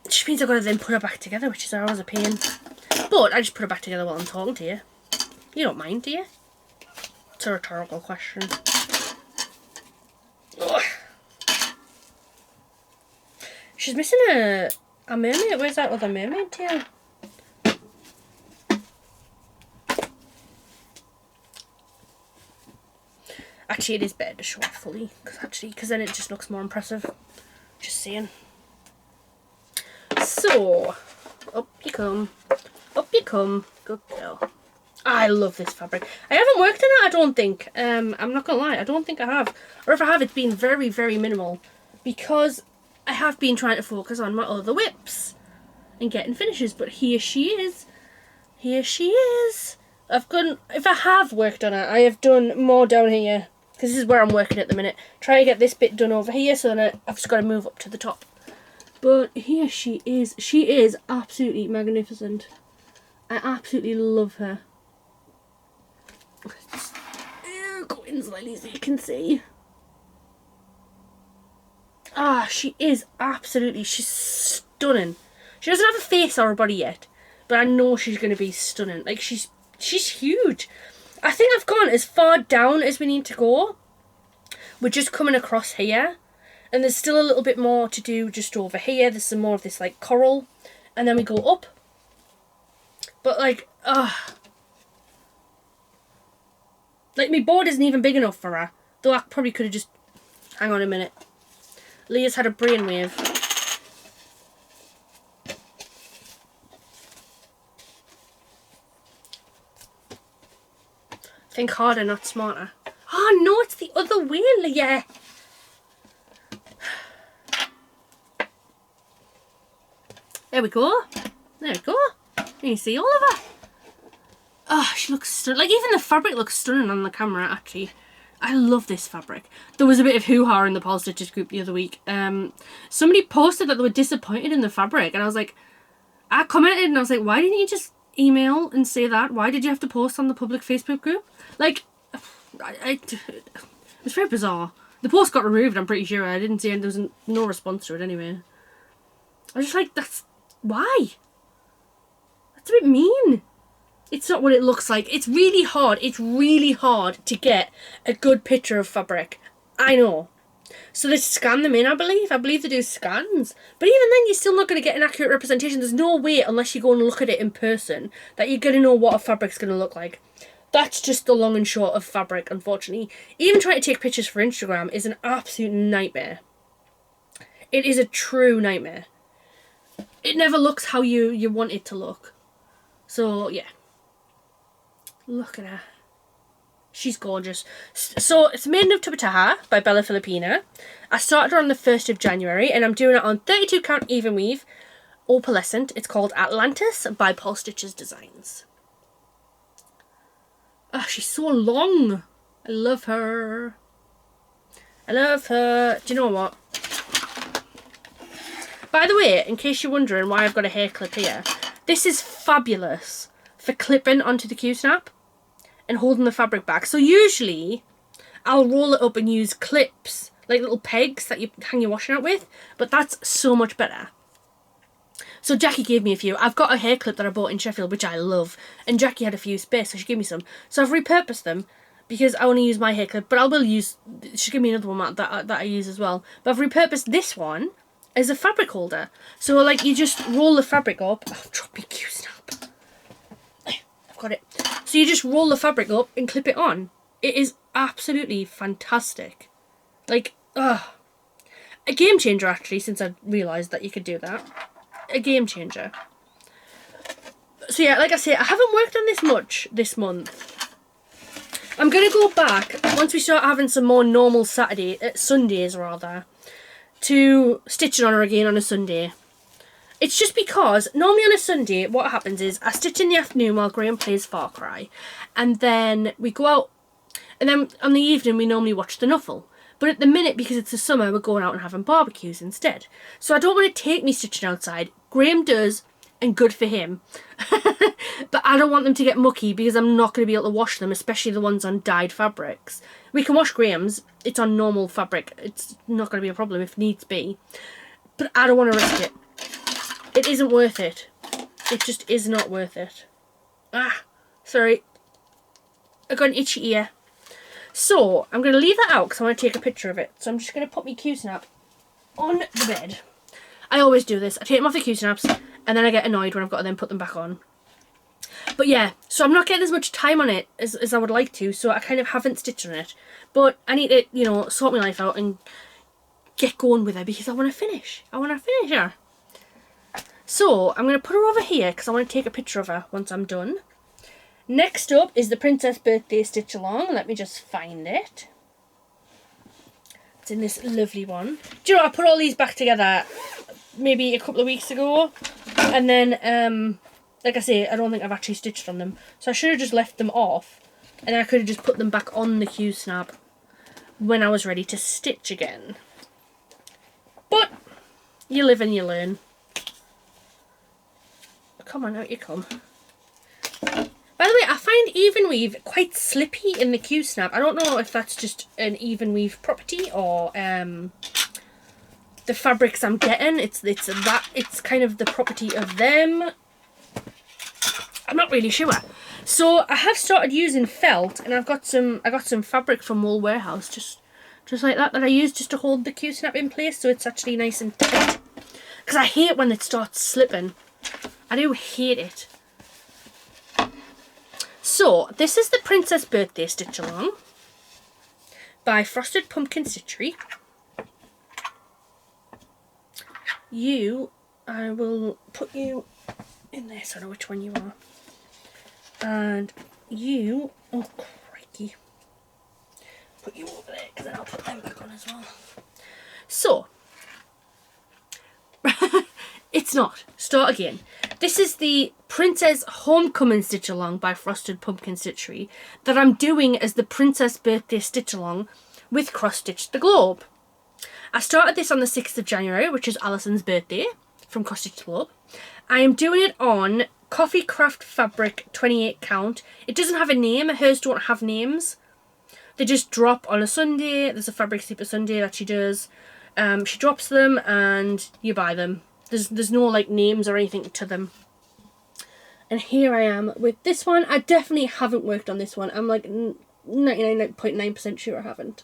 Which means I've got to then put it back together, which is always a pain. But I just put it back together while I'm talking to you. You don't mind, do you? It's a rhetorical question. Ugh. She's missing a mermaid. Where's that other mermaid tail? Actually, it is better to show it fully, because then it just looks more impressive. Just saying. So, up you come. Up you come. Good girl. I love this fabric. I haven't worked on it, I don't think. I'm not going to lie, I don't think I have. Or if I have, it's been very, very minimal. Because I have been trying to focus on my other WIPs and getting finishes. But here she is. Here she is. If I have worked on it, I have done more down here. Because this is where I'm working at the minute. Trying to get this bit done over here, so then I've just got to move up to the top. But here she is. She is absolutely magnificent. I absolutely love her. Go in slightly so you can see. Ah, she is absolutely, she's stunning. She doesn't have a face or a body yet, but I know she's going to be stunning. Like, she's huge. I think I've gone as far down as we need to go. We're just coming across here. And there's still a little bit more to do just over here. There's some more of this like coral. And then we go up. But like, like my board isn't even big enough for her. Though I probably could have just, hang on a minute. Leah's had a brainwave. Think harder, not smarter. Oh no, it's the other way, Leah. There we go. There we go. You can see all of her. Oh, she looks stunning. Like, even the fabric looks stunning on the camera, actually. I love this fabric. There was a bit of hoo-ha in the Paul Stitches group the other week. Somebody posted that they were disappointed in the fabric, and I was like, I commented and I was like, why didn't you just email and say that? Why did you have to post on the public Facebook group? Like, it was very bizarre. The post got removed, I'm pretty sure. I didn't see it. There was no response to it anyway. I was just like, why? That's a bit mean. It's not what it looks like. It's really hard. It's really hard to get a good picture of fabric. I know. So they scan them in, I believe. I believe they do scans. But even then, you're still not going to get an accurate representation. There's no way, unless you go and look at it in person, that you're going to know what a fabric's going to look like. That's just the long and short of fabric, unfortunately. Even trying to take pictures for Instagram is an absolute nightmare. It is a true nightmare. It never looks how you want it to look. So, yeah. Look at her. She's gorgeous. So, it's Maiden of Tubbataha by Bella Filipina. I started her on the 1st of January, and I'm doing it on 32 count even weave, opalescent. It's called Atlantis by Paul Stitches Designs. Oh, she's so long. I love her. I love her. Do you know what? By the way, in case you're wondering why I've got a hair clip here, this is fabulous for clipping onto the Q-snap and holding the fabric back. So usually I'll roll it up and use clips, like little pegs that you hang your washing out with, but that's so much better. So Jackie gave me a few. I've got a hair clip that I bought in Sheffield, which I love, and Jackie had a few spare, so she gave me some. So I've repurposed them because I want to use my hair clip, but I will use, she gave me another one that I use as well. But I've repurposed this one as a fabric holder. So like you just roll the fabric up. Oh, drop your Q-snap. I've got it. So you just roll the fabric up and clip it on. It is absolutely fantastic. Like, a game changer actually, since I realised that you could do that. A game changer. So yeah, like I say, I haven't worked on this much this month. I'm going to go back, once we start having some more normal Sundays rather, to stitching on her again on a Sunday. It's just because normally on a Sunday what happens is I stitch in the afternoon while Graham plays Far Cry, and then we go out, and then on the evening we normally watch the Nuffle. But at the minute, because it's the summer, we're going out and having barbecues instead. So I don't want to take me stitching outside. Graham does, and good for him. But I don't want them to get mucky because I'm not going to be able to wash them, especially the ones on dyed fabrics. We can wash Graham's. It's on normal fabric. It's not going to be a problem if needs be. But I don't want to risk it. It isn't worth it. It just is not worth it. Ah, sorry. I got an itchy ear. So, I'm going to leave that out because I want to take a picture of it. So I'm just going to put my Q-snap on the bed. I always do this. I take them off the Q-snaps and then I get annoyed when I've got to then put them back on. But yeah, so I'm not getting as much time on it as I would like to, so I kind of haven't stitched on it. But I need to, you know, sort my life out and get going with her because I want to finish. I want to finish her. So, I'm going to put her over here because I want to take a picture of her once I'm done. Next up is the Princess Birthday Stitch Along. Let me just find it. It's in this lovely one. Do you know, I put all these back together maybe a couple of weeks ago. And then, like I say, I don't think I've actually stitched on them. So I should have just left them off. And I could have just put them back on the Q-snap when I was ready to stitch again. But, you live and you learn. Come on, out you come. By the way, I find even weave quite slippy in the Q-snap. I don't know if that's just an even weave property or the fabrics I'm getting. It's kind of the property of them. I'm not really sure. So I have started using felt, and I got some fabric from Wool Warehouse, just like that I use just to hold the Q-snap in place, so it's actually nice and tight. Because I hate when it starts slipping. I do hate it. So this is the Princess Birthday Stitch Along by Frosted Pumpkin Stitchery. I will put you in there so I know which one you are. And you, oh crikey, put you over there because then I'll put them back on as well. So, it's not. Start again. This is the Princess Homecoming Stitch Along by Frosted Pumpkin Stitchery that I'm doing as the Princess Birthday Stitch Along with Cross Stitch the Globe. I started this on the 6th of January, which is Alison's birthday, from Cross Stitch the Globe. I am doing it on Coffee Craft Fabric 28 count. It doesn't have a name. Hers don't have names. They just drop on a Sunday. There's a Fabric Sleeper Sunday that she does. She drops them and you buy them. There's no like names or anything to them. And here I am with this one. I definitely haven't worked on this one. I'm like 99.9% sure I haven't.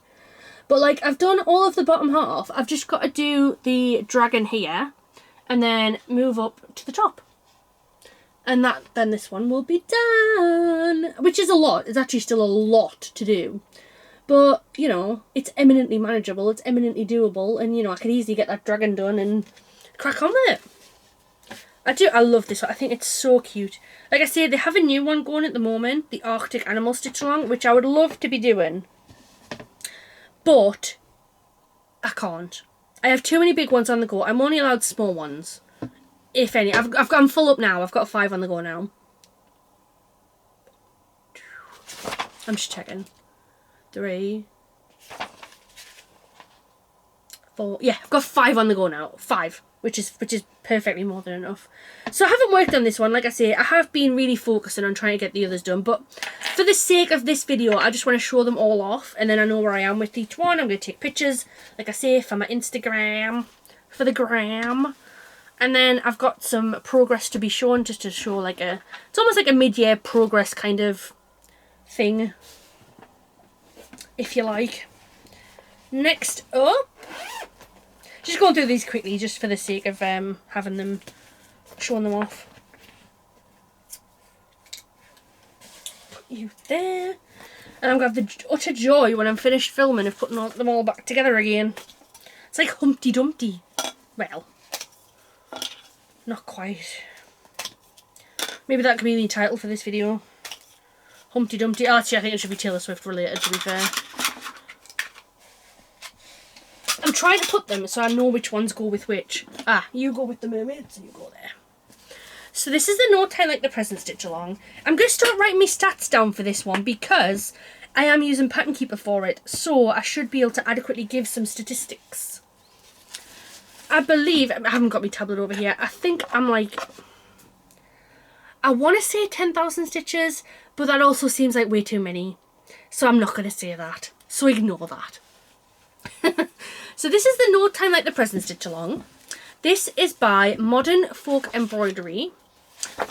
But like I've done all of the bottom half. I've just got to do the dragon here and then move up to the top. And then this one will be done. Which is a lot. It's actually still a lot to do. But, you know, it's eminently manageable. It's eminently doable. And, you know, I could easily get that dragon done and crack on with it. I love this one. I think it's so cute. Like I say, they have a new one going at the moment. The Arctic Animal Stitch Along. Which I would love to be doing. But I can't. I have too many big ones on the go. I'm only allowed small ones. If any. I'm full up now. I've got 5 on the go now. I'm just checking. 3, 4. Yeah, I've got 5 on the go now. 5, which is perfectly more than enough. So I haven't worked on this one. Like I say, I have been really focusing on trying to get the others done. But for the sake of this video, I just want to show them all off. And then I know where I am with each one. I'm going to take pictures, like I say, for my Instagram. For the gram. And then I've got some progress to be shown, just to show like it's almost like a mid-year progress kind of thing, if you like. Next up, just going through these quickly, just for the sake of having them, showing them off. Put you there. And I'm going to have the utter joy when I'm finished filming of putting them all back together again. It's like Humpty Dumpty. Well, not quite. Maybe that could be the title for this video. Humpty Dumpty. Oh, actually, I think it should be Taylor Swift related, to be fair. I'm trying to put them so I know which ones go with which. Ah, you go with the mermaids and you go there. So this is the No Time Like the Present Stitch Along. I'm going to start writing my stats down for this one because I am using Pattern Keeper for it. So I should be able to adequately give some statistics. I believe, I haven't got my tablet over here, I think I'm like, I want to say 10,000 stitches, but that also seems like way too many. So I'm not going to say that. So ignore that. So this is the No Time Like the Present Stitch Along. This is by Modern Folk Embroidery.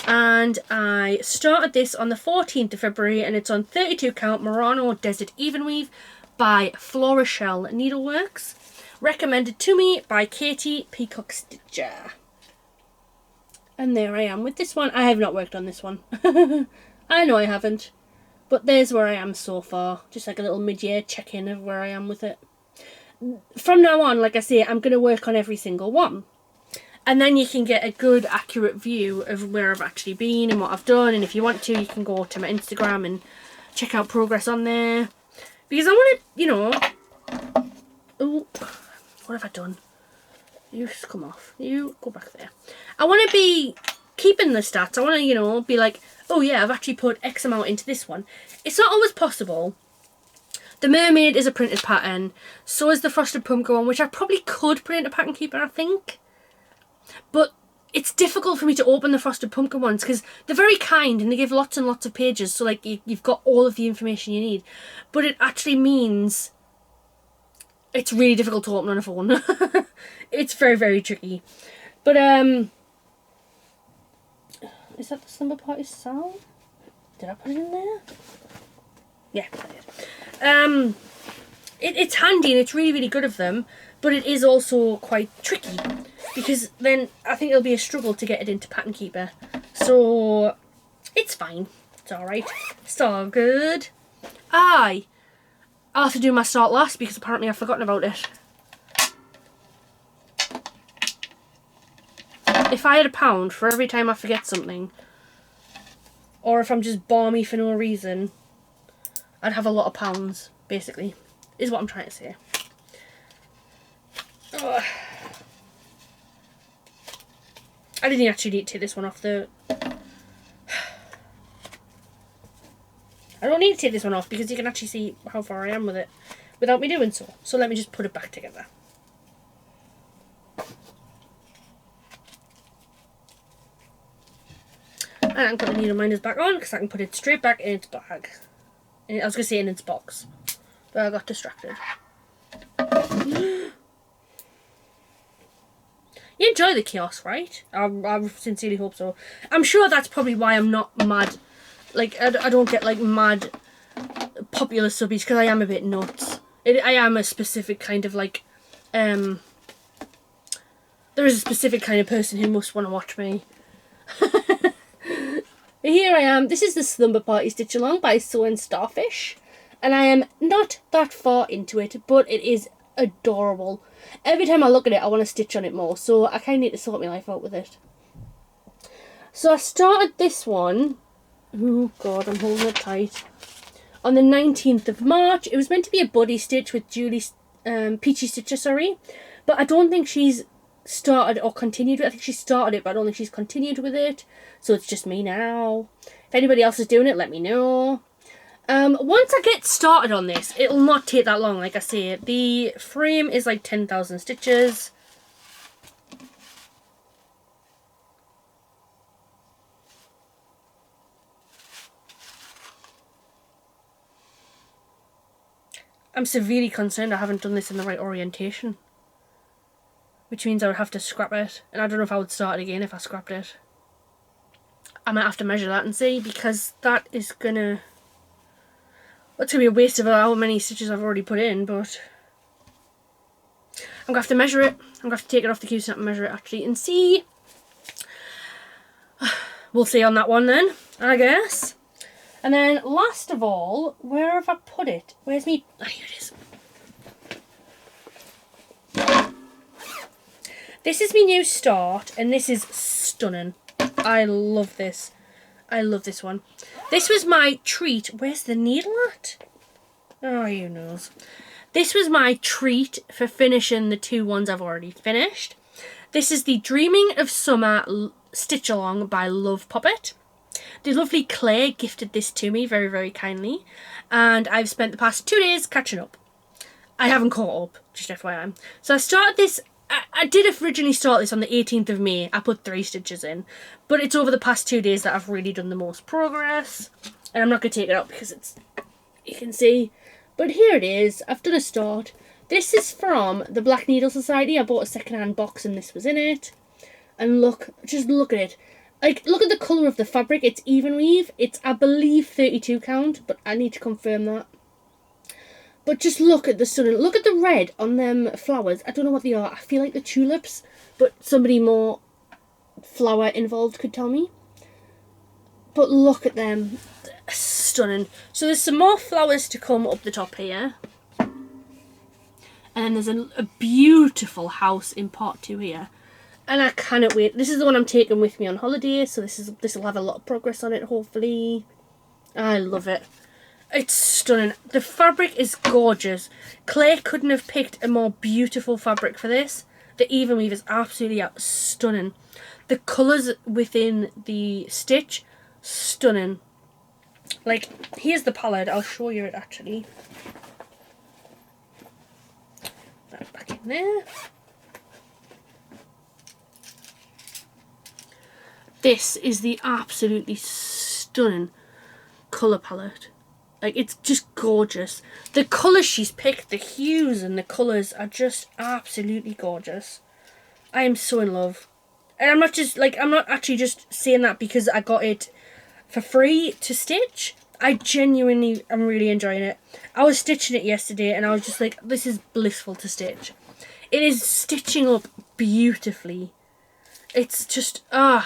And I started this on the 14th of February and it's on 32 count Murano Desert Even Weave by Sew-Cial Needleworks. Recommended to me by Katie Peacock Stitcher. And there I am with this one. I have not worked on this one. I know I haven't. But there's where I am so far. Just like a little mid-year check-in of where I am with it. From now on, like I say, I'm going to work on every single one. And then you can get a good, accurate view of where I've actually been and what I've done. And if you want to, you can go to my Instagram and check out progress on there. Because I want to, you know... Oh... What have I done? You just come off. You go back there. I want to be keeping the stats. I want to, you know, be like, oh yeah, I've actually put X amount into this one. It's not always possible. The mermaid is a printed pattern. So is the frosted pumpkin one, which I probably could print a pattern keeper, I think. But it's difficult for me to open the frosted pumpkin ones because they're very kind and they give lots and lots of pages. So like you've got all of the information you need. But it actually means... it's really difficult to open on a phone. It's very, very tricky. But, is that the Slumber Party sound? Did I put it in there? Yeah, I did. It's handy and it's really, really good of them, but it is also quite tricky because then I think it'll be a struggle to get it into Pattern Keeper. So it's fine. It's alright. It's all good. I'll have to do my start last because apparently I've forgotten about it. If I had £1 for every time I forget something, or if I'm just balmy for no reason, I'd have a lot of pounds, basically, is what I'm trying to say. Ugh. I didn't actually need to take this one off the... I don't need to take this one off because you can actually see how far I am with it without me doing so. So let me just put it back together. And I'm going to put the needle minders back on because I can put it straight back in its bag. I was going to say in its box, but I got distracted. You enjoy the chaos, right? I sincerely hope so. I'm sure that's probably why I'm not mad. Like, I don't get, like, mad popular subbies because I am a bit nuts. I am a specific kind of, like, there is a specific kind of person who must want to watch me. Here I am. This is the Slumber Party Stitch Along by Sew-Cial Starfish. And I am not that far into it, but it is adorable. Every time I look at it, I want to stitch on it more. So I kind of need to sort my life out with it. So I started this one. Oh God, I'm holding it tight. On the 19th of March. It was meant to be a body stitch with Peachy Stitcher, sorry. But I don't think she's started or continued with it. I think she started it, but I don't think she's continued with it. So it's just me now. If anybody else is doing it, let me know. Once I get started on this, it'll not take that long, like I say. The frame is like 10,000 stitches. I'm severely concerned I haven't done this in the right orientation. Which means I would have to scrap it. And I don't know if I would start it again if I scrapped it. I might have to measure that and see, because that is gonna... That's gonna be a waste of how many stitches I've already put in, but... I'm gonna have to measure it. I'm gonna have to take it off the Q-snap and measure it actually and see. We'll see on that one then, I guess. And then last of all, where have I put it? Where's me? Oh, here it is. This is my new start, and this is stunning. I love this. I love this one. This was my treat. Where's the needle at? Oh, you knows. This was my treat for finishing the two ones I've already finished. This is the Dreaming of Summer Stitch Along by Love Poppet. The lovely Claire gifted this to me very, very kindly. And I've spent the past 2 days catching up. I haven't caught up, just FYI. So I started this... I did originally start this on the 18th of May. I put 3 stitches in. But it's over the past 2 days that I've really done the most progress. And I'm not going to take it out because it's... You can see. But here it is. I've done a start. This is from the Black Needle Society. I bought a second-hand box and this was in it. And look. Just look at it. Like, look at the colour of the fabric. It's even weave. It's, I believe, 32 count. But I need to confirm that. But just look at the sun. Look at the red on them flowers. I don't know what they are. I feel like the tulips. But somebody more flower involved could tell me. But look at them. Stunning. So there's some more flowers to come up the top here. And then there's a beautiful house in part 2 here. And I cannot wait. This is the one I'm taking with me on holiday. So this will have a lot of progress on it, hopefully. I love it. It's stunning. The fabric is gorgeous. Claire couldn't have picked a more beautiful fabric for this. The even weave is absolutely stunning. The colours within the stitch, stunning. Like, here's the palette. I'll show you it actually. That back in there. This is the absolutely stunning colour palette. Like, it's just gorgeous. The colours she's picked, the hues and the colours are just absolutely gorgeous. I am so in love. And I'm not actually just saying that because I got it for free to stitch. I genuinely am really enjoying it. I was stitching it yesterday and I was just like, this is blissful to stitch. It is stitching up beautifully. It's just, I'm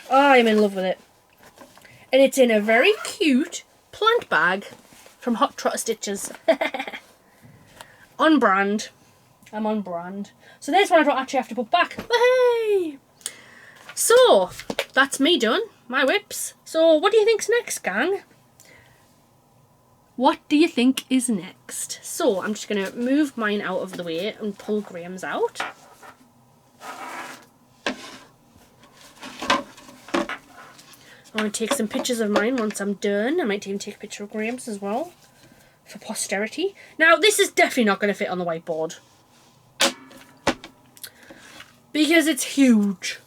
in love with it. And it's in a very cute plant bag from Hot Trotter Stitches. On brand. I'm on brand. So there's one I don't actually have to put back. Hey! So, that's me done. My whips. So, what do you think's next, gang? What do you think is next? So, I'm just going to move mine out of the way and pull Graham's out. I'm going to take some pictures of mine once I'm done. I might even take a picture of Graham's as well, for posterity. Now, this is definitely not going to fit on the whiteboard, because it's huge.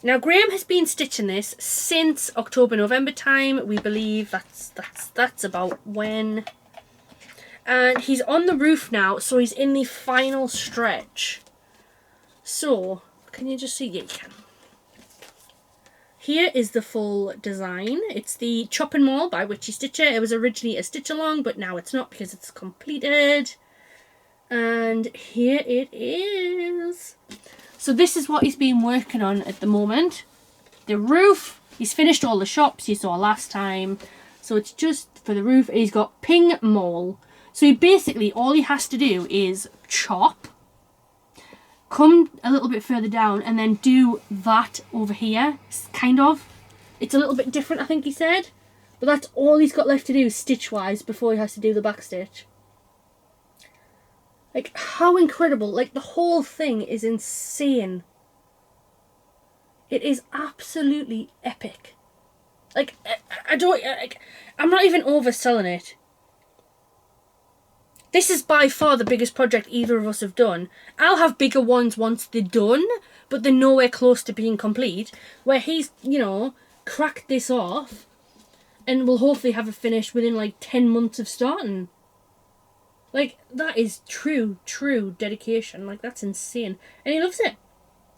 Now, Graham has been stitching this since October, November time. We believe that's about when. And he's on the roof now, so he's in the final stretch. So, can you just see? Yeah, you can. Here is the full design. It's the Chop and Maul by Witchy Stitcher. It was originally a stitch along, but now it's not because it's completed. And here it is. So this is what he's been working on at the moment. The roof. He's finished all the shops you saw last time. So it's just for the roof. He's got Ping Maul. So he basically, all he has to do is chop, come a little bit further down, and then do that over here, kind of. It's a little bit different, I think he said. But that's all he's got left to do stitch-wise before he has to do the back stitch. Like, how incredible. Like, the whole thing is insane. It is absolutely epic. Like, I'm not even overselling it. This is by far the biggest project either of us have done. I'll have bigger ones once they're done, but they're nowhere close to being complete. Where he's, you know, cracked this off and will hopefully have it finished within like 10 months of starting. Like, that is true dedication. Like, that's insane. And he loves it.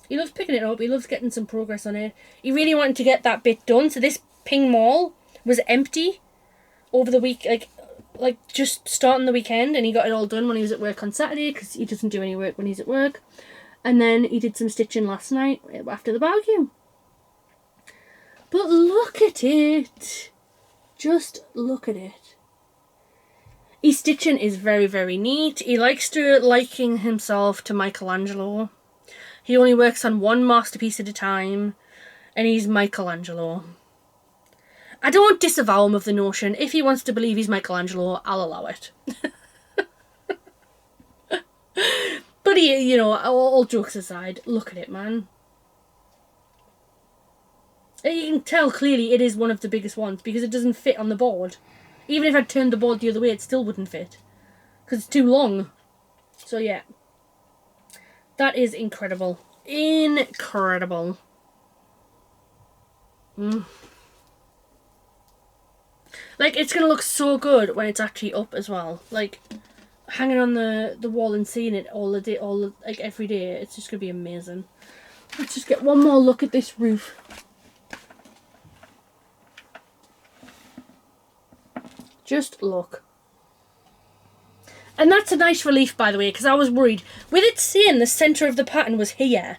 He loves picking it up. He loves getting some progress on it. He really wanted to get that bit done. So this Ping Maul was empty over the week, like just starting the weekend, and he got it all done when he was at work on Saturday, because he doesn't do any work when he's at work. And then he did some stitching last night after the barbecue. But look at it. Just look at it. His stitching is very, very neat. He likes to liken himself to Michelangelo. He only works on one masterpiece at a time, and he's Michelangelo. I don't disavow him of the notion. If he wants to believe he's Michelangelo, I'll allow it. But he, you know, all jokes aside, look at it, man. You can tell clearly it is one of the biggest ones because it doesn't fit on the board. Even if I turned the board the other way, it still wouldn't fit. Because it's too long. So yeah. That is incredible. Incredible. Like, it's going to look so good when it's actually up as well. Like, hanging on the wall and seeing it all the day, like every day. It's just going to be amazing. Let's just get one more look at this roof. Just look. And that's a nice relief, by the way, because I was worried. With it saying the centre of the pattern was here,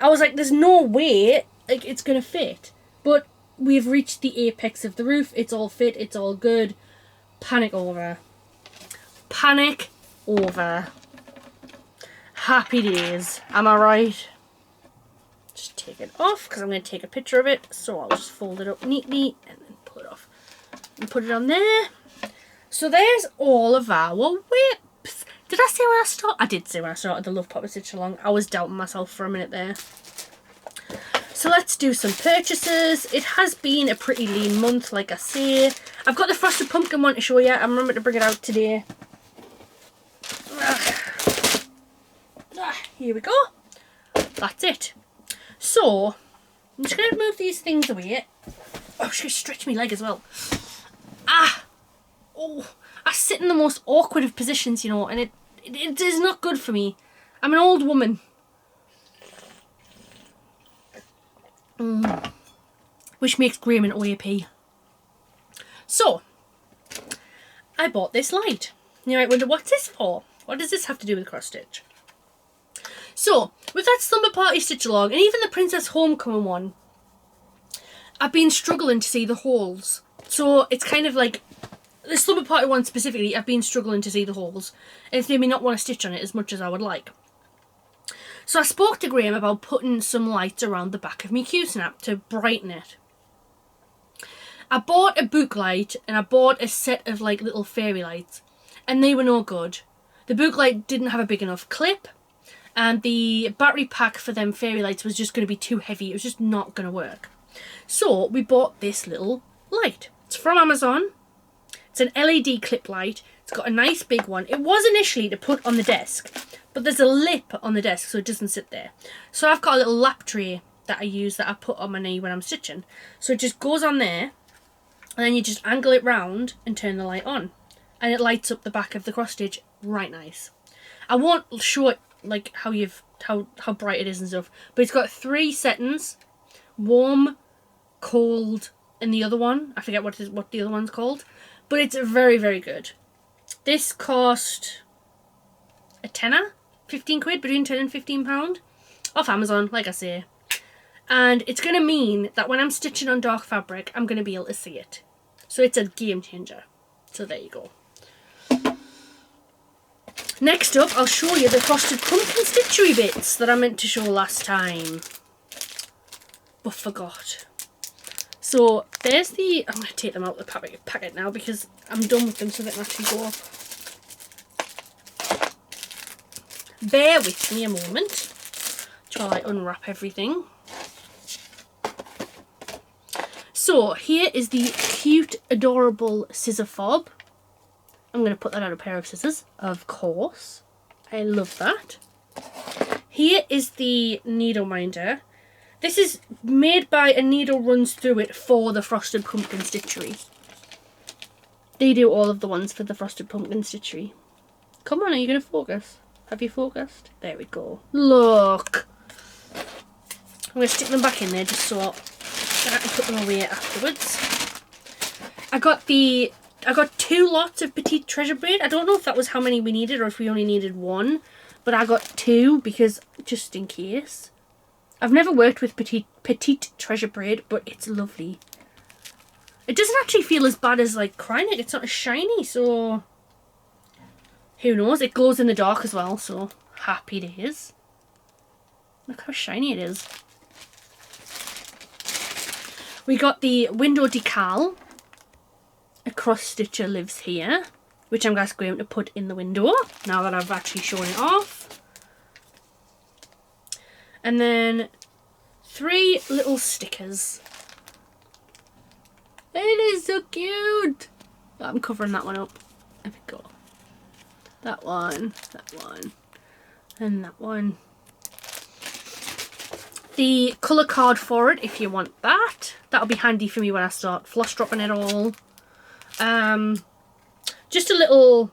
I was like, there's no way like it's going to fit. But we've reached the apex of the roof. It's all fit. It's all good. Panic over. Panic over. Happy days. Am I right? Just take it off, because I'm going to take a picture of it. So I'll just fold it up neatly and then pull it off. And put it on there. So there's all of our whips. Did I say when I started? I did say when I started the Love Poppet Stitch Along. I was doubting myself for a minute there. So let's do some purchases. It has been a pretty lean month, like I say. I've got the Frosted Pumpkin one to show you. I remember to bring it out today. Here we go. That's it. So, I'm just going to move these things away. Oh, she's going to stretch my leg as well. Oh, I sit in the most awkward of positions, you know, and it is not good for me. I'm an old woman. which makes Graham an WIP. So, I bought this light. You might wonder, what's this for? What does this have to do with cross stitch? So, with that Slumber Party stitch along, and even the Princess Homecoming one, I've been struggling to see the holes. So, it's kind of like, the Slumber Party one specifically, I've been struggling to see the holes. And it's made me not want to stitch on it as much as I would like. So I spoke to Graham about putting some lights around the back of my Q-snap to brighten it. I bought a book light and I bought a set of like little fairy lights, and they were no good. The book light didn't have a big enough clip, and the battery pack for them fairy lights was just going to be too heavy. It was just not going to work. So we bought this little light. It's from Amazon. It's an LED clip light. It's got a nice big one. It was initially to put on the desk, but there's a lip on the desk so it doesn't sit there. So I've got a little lap tray that I use that I put on my knee when I'm stitching. So it just goes on there, and then you just angle it round and turn the light on, and it lights up the back of the cross stitch right nice. I won't show it like how bright it is and stuff, but it's got 3 settings: warm, cold, and the other one, I forget what the other one's called, but it's very, very good. This cost a tenner, 15 quid, between 10 and 15 pound, off Amazon, like I say. And it's going to mean that when I'm stitching on dark fabric, I'm going to be able to see it. So it's a game changer. So there you go. Next up, I'll show you the frosted pumpkin stitchery bits that I meant to show last time, but forgot. So there's the, I'm going to take them out of the packet now because I'm done with them so they can actually go up. Bear with me a moment while I unwrap everything. So here is the cute, adorable scissor fob. I'm going to put that on a pair of scissors, of course. I love that. Here is the needle minder. This is made by a needle runs through it for the Frosted Pumpkin Stitchery. They do all of the ones for the Frosted Pumpkin Stitchery. Come on, are you going to focus? Have you focused? There we go. Look! I'm going to stick them back in there just so I can put them away afterwards. I got 2 lots of petite treasure braid. I don't know if that was how many we needed or if we only needed 1, but I got 2 because just in case. I've never worked with petite treasure braid, but it's lovely. It doesn't actually feel as bad as like Krynet. It's not as shiny, so who knows? It glows in the dark as well, so happy days. Look how shiny it is. We got the window decal. A cross stitcher lives here, which I'm just going to put in the window now that I've actually shown it off. And then 3 little stickers. It is so cute. I'm covering that one up. There we go. That one, and that one. The colour card for it, if you want that. That'll be handy for me when I start floss dropping it all. Just a little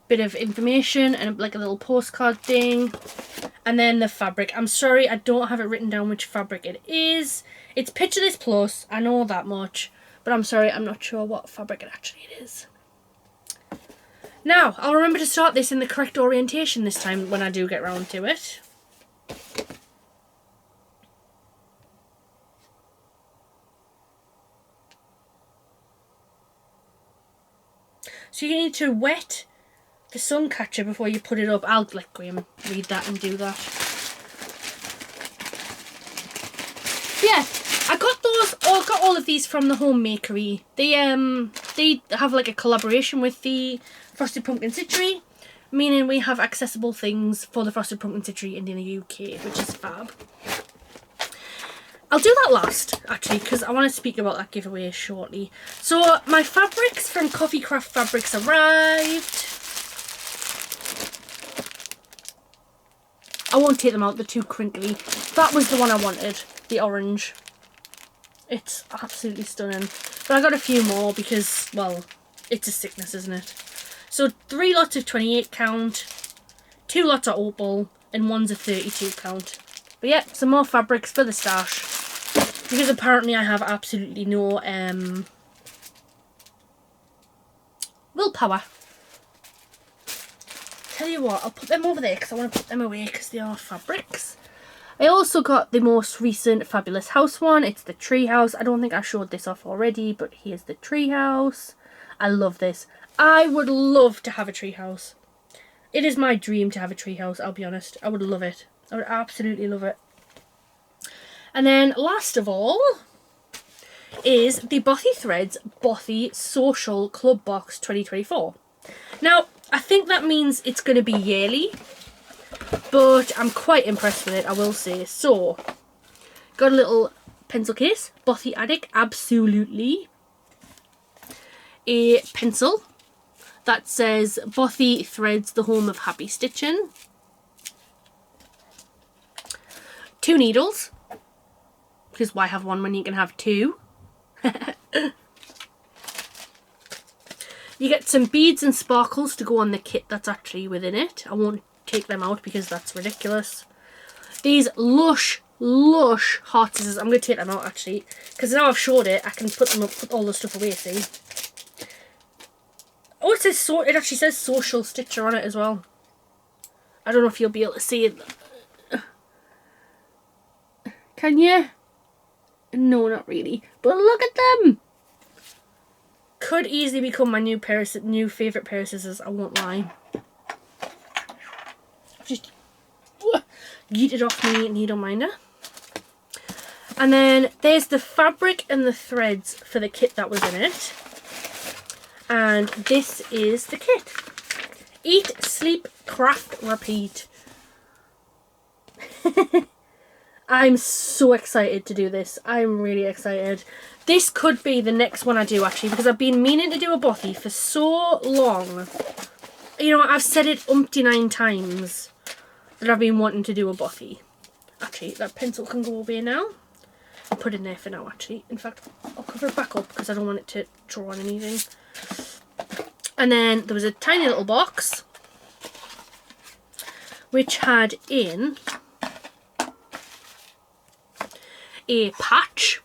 bit of information and like a little postcard thing. And then the fabric. I'm sorry, I don't have it written down which fabric it is. It's Picture This Plus, I know that much. But I'm sorry, I'm not sure what fabric it actually is. Now, I'll remember to start this in the correct orientation this time when I do get round to it. So you need to wet the sun catcher before you put it up. I'll let Graham read that and do that. Yeah, I got all of these from the Homemakery. They have like a collaboration with the Frosted Pumpkin Stitchery, meaning we have accessible things for the Frosted Pumpkin Stitchery in the UK, which is fab. I'll do that last, actually, because I want to speak about that giveaway shortly. So, my fabrics from Coffee Craft Fabrics arrived. I won't take them out, they're too crinkly. That was the one I wanted, the orange. It's absolutely stunning. But I got a few more because, well, it's a sickness, isn't it? So, 3 lots of 28 count, 2 lots of opal, and 1's a 32 count. But yeah, some more fabrics for the stash. Because apparently I have absolutely no willpower. Tell you what, I'll put them over there because I want to put them away because they are fabrics. I also got the most recent Fabulous House one. It's the treehouse. I don't think I showed this off already, but here's the treehouse. I love this. I would love to have a treehouse. It is my dream to have a treehouse, I'll be honest. I would love it. I would absolutely love it. And then last of all is the Bothy Threads Bothy Sew-Cial Club Box 2024. Now, I think that means it's going to be yearly, but I'm quite impressed with it, I will say. So, got a little pencil case, Bothy Attic, absolutely. A pencil that says Bothy Threads, the home of happy stitching. 2 needles, because why have one when you can have 2? You get some beads and sparkles to go on the kit that's actually within it. I won't take them out because that's ridiculous. These lush heart scissors. I'm going to take them out actually because now I've showed it, I can put them up, put all the stuff away, see. Oh, it says so. It actually says Sew-Cial Stitcher on it as well. I don't know if you'll be able to see it. Can you? No, not really. But look at them. Could easily become my new favourite pair of scissors, I won't lie. I've just yeeted off my needle minder. And then there's the fabric and the threads for the kit that was in it. And this is the kit. Eat, sleep, craft, repeat. I'm so excited to do this. I'm really excited. This could be the next one I do actually, because I've been meaning to do a Bothy for so long. You know, I've said it umpty-9 times that I've been wanting to do a Bothy. Actually, that pencil can go away now. I'll put it in there for now actually. In fact, I'll cover it back up because I don't want it to draw on anything. And then there was a tiny little box which had in a patch,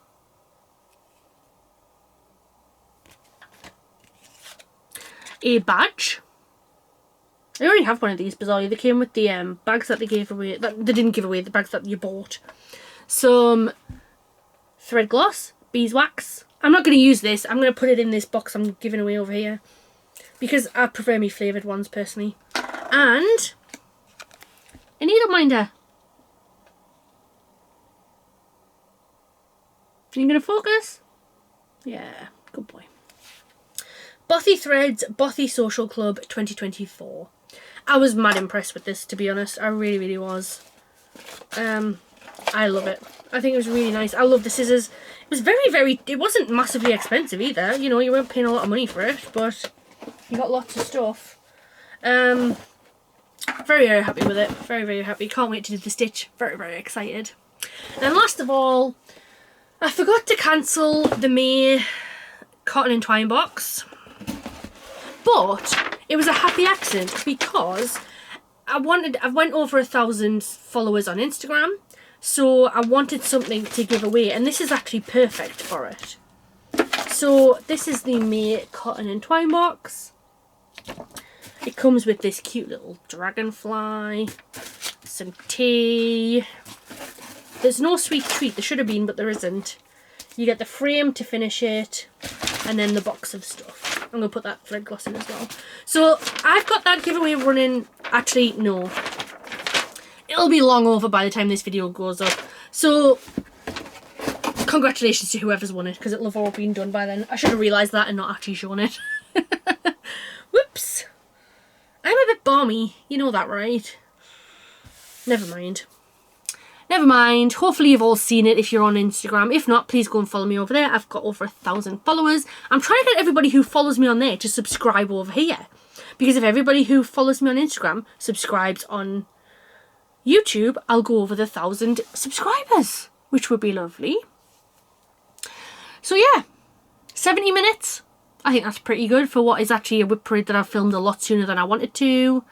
a badge. I already have one of these, bizarrely. They came with the bags that they gave away, that they didn't give away, the bags that you bought. Some thread gloss, beeswax. I'm not going to use this. I'm going to put it in this box I'm giving away over here because I prefer me flavoured ones personally. And a needle minder. Are you going to focus? Yeah, good boy. Bothy Threads, Bothy Sew-Cial Club 2024. I was mad impressed with this, to be honest. I really, really was. I love it. I think it was really nice. I love the scissors. It was very, it wasn't massively expensive either. You know, you weren't paying a lot of money for it, but you got lots of stuff. Very, very happy with it. Very, very happy. Can't wait to do the stitch. Very, very excited. And last of all, I forgot to cancel the May cotton and twine box, but it was a happy accident because I went over 1,000 followers on Instagram, so I wanted something to give away, and this is actually perfect for it. So this is the May cotton and twine box. It comes with this cute little dragonfly, some tea. There's no sweet treat. There should have been, but there isn't. You get the frame to finish it, and then the box of stuff. I'm going to put that thread gloss in as well. So I've got that giveaway running. Actually, no. It'll be long over by the time this video goes up. So congratulations to whoever's won it, because it'll have all been done by then. I should have realised that and not actually shown it. Whoops. I'm a bit balmy. You know that, right? Never mind. Never mind. Hopefully you've all seen it if you're on Instagram. If not, please go and follow me over there. I've got over 1,000 followers. I'm trying to get everybody who follows me on there to subscribe over here. Because if everybody who follows me on Instagram subscribes on YouTube, I'll go over the 1,000 subscribers, which would be lovely. So yeah, 70 minutes. I think that's pretty good for what is actually a WIP parade that I've filmed a lot sooner than I wanted to.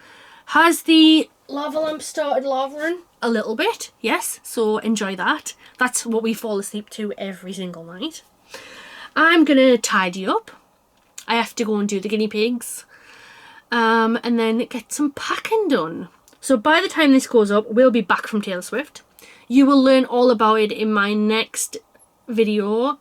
Has the lava lamp started lavering a little bit, yes, so enjoy that. That's what we fall asleep to every single night. I'm gonna tidy up. I have to go and do the guinea pigs, and then get some packing done. So by the time this goes up, we'll be back from Taylor Swift. You will learn all about it in my next video.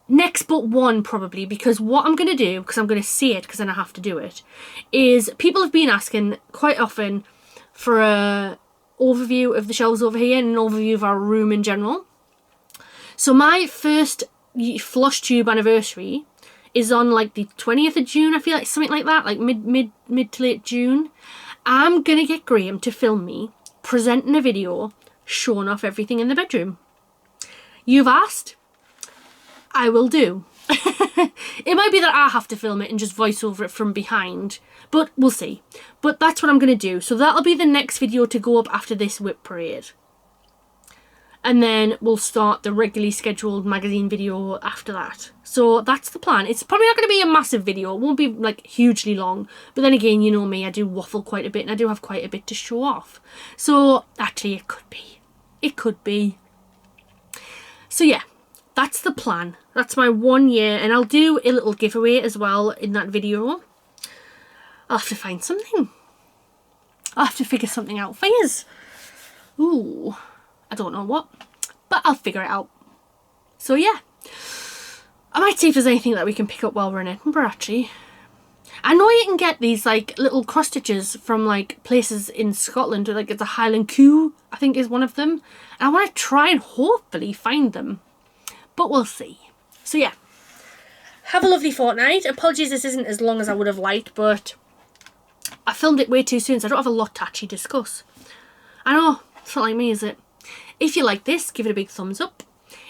Next but one, probably, because what I'm going to do, because I'm going to see it, because then I have to do it, is people have been asking quite often for a overview of the shelves over here and an overview of our room in general. So my first Floss Tube anniversary is on like the 20th of June, I feel like, something like that, like mid to late June. I'm going to get Graham to film me presenting a video showing off everything in the bedroom. You've asked, I will do. It might be that I have to film it and just voice over it from behind, but we'll see. But that's what I'm going to do. So that'll be the next video to go up after this WIP parade. And then we'll start the regularly scheduled magazine video after that. So that's the plan. It's probably not going to be a massive video. It won't be like hugely long. But then again, you know me, I do waffle quite a bit and I do have quite a bit to show off. So actually it could be. It could be. So yeah, that's the plan. That's my 1 year, and I'll do a little giveaway as well in that video. I'll have to find something. I'll have to figure something out for yous. Ooh, I don't know what, but I'll figure it out. So yeah, I might see if there's anything that we can pick up while we're in Edinburgh actually. I know you can get these like little cross stitches from like places in Scotland, or like it's a Highland Coo, I think is one of them. And I want to try and hopefully find them, but we'll see. So yeah, have a lovely fortnight. Apologies this isn't as long as I would have liked, but I filmed it way too soon, so I don't have a lot to actually discuss. I know, it's not like me, is it? If you like this, give it a big thumbs up.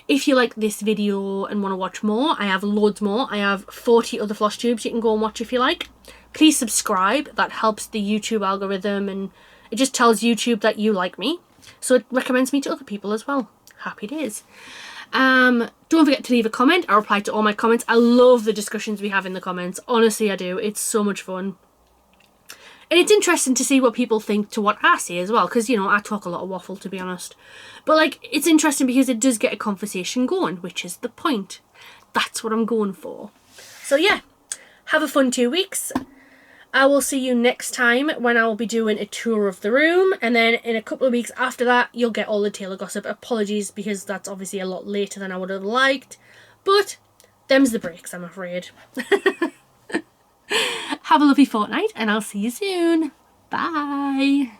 If you like this video and want to watch more, I have loads more. I have 40 other floss tubes you can go and watch if you like. Please subscribe. That helps the YouTube algorithm, and it just tells YouTube that you like me. So it recommends me to other people as well. Happy days. Don't forget to leave a comment. I reply to all my comments. I love the discussions we have in the comments. Honestly, I do. It's so much fun. And it's interesting to see what people think to what I say as well, because, you know, I talk a lot of waffle, to be honest. But, like, it's interesting because it does get a conversation going, which is the point. That's what I'm going for. So, yeah, have a fun 2 weeks. I will see you next time when I will be doing a tour of the room. And then in a couple of weeks after that, you'll get all the Taylor gossip. Apologies, because that's obviously a lot later than I would have liked. But them's the breaks, I'm afraid. Have a lovely fortnight, and I'll see you soon. Bye.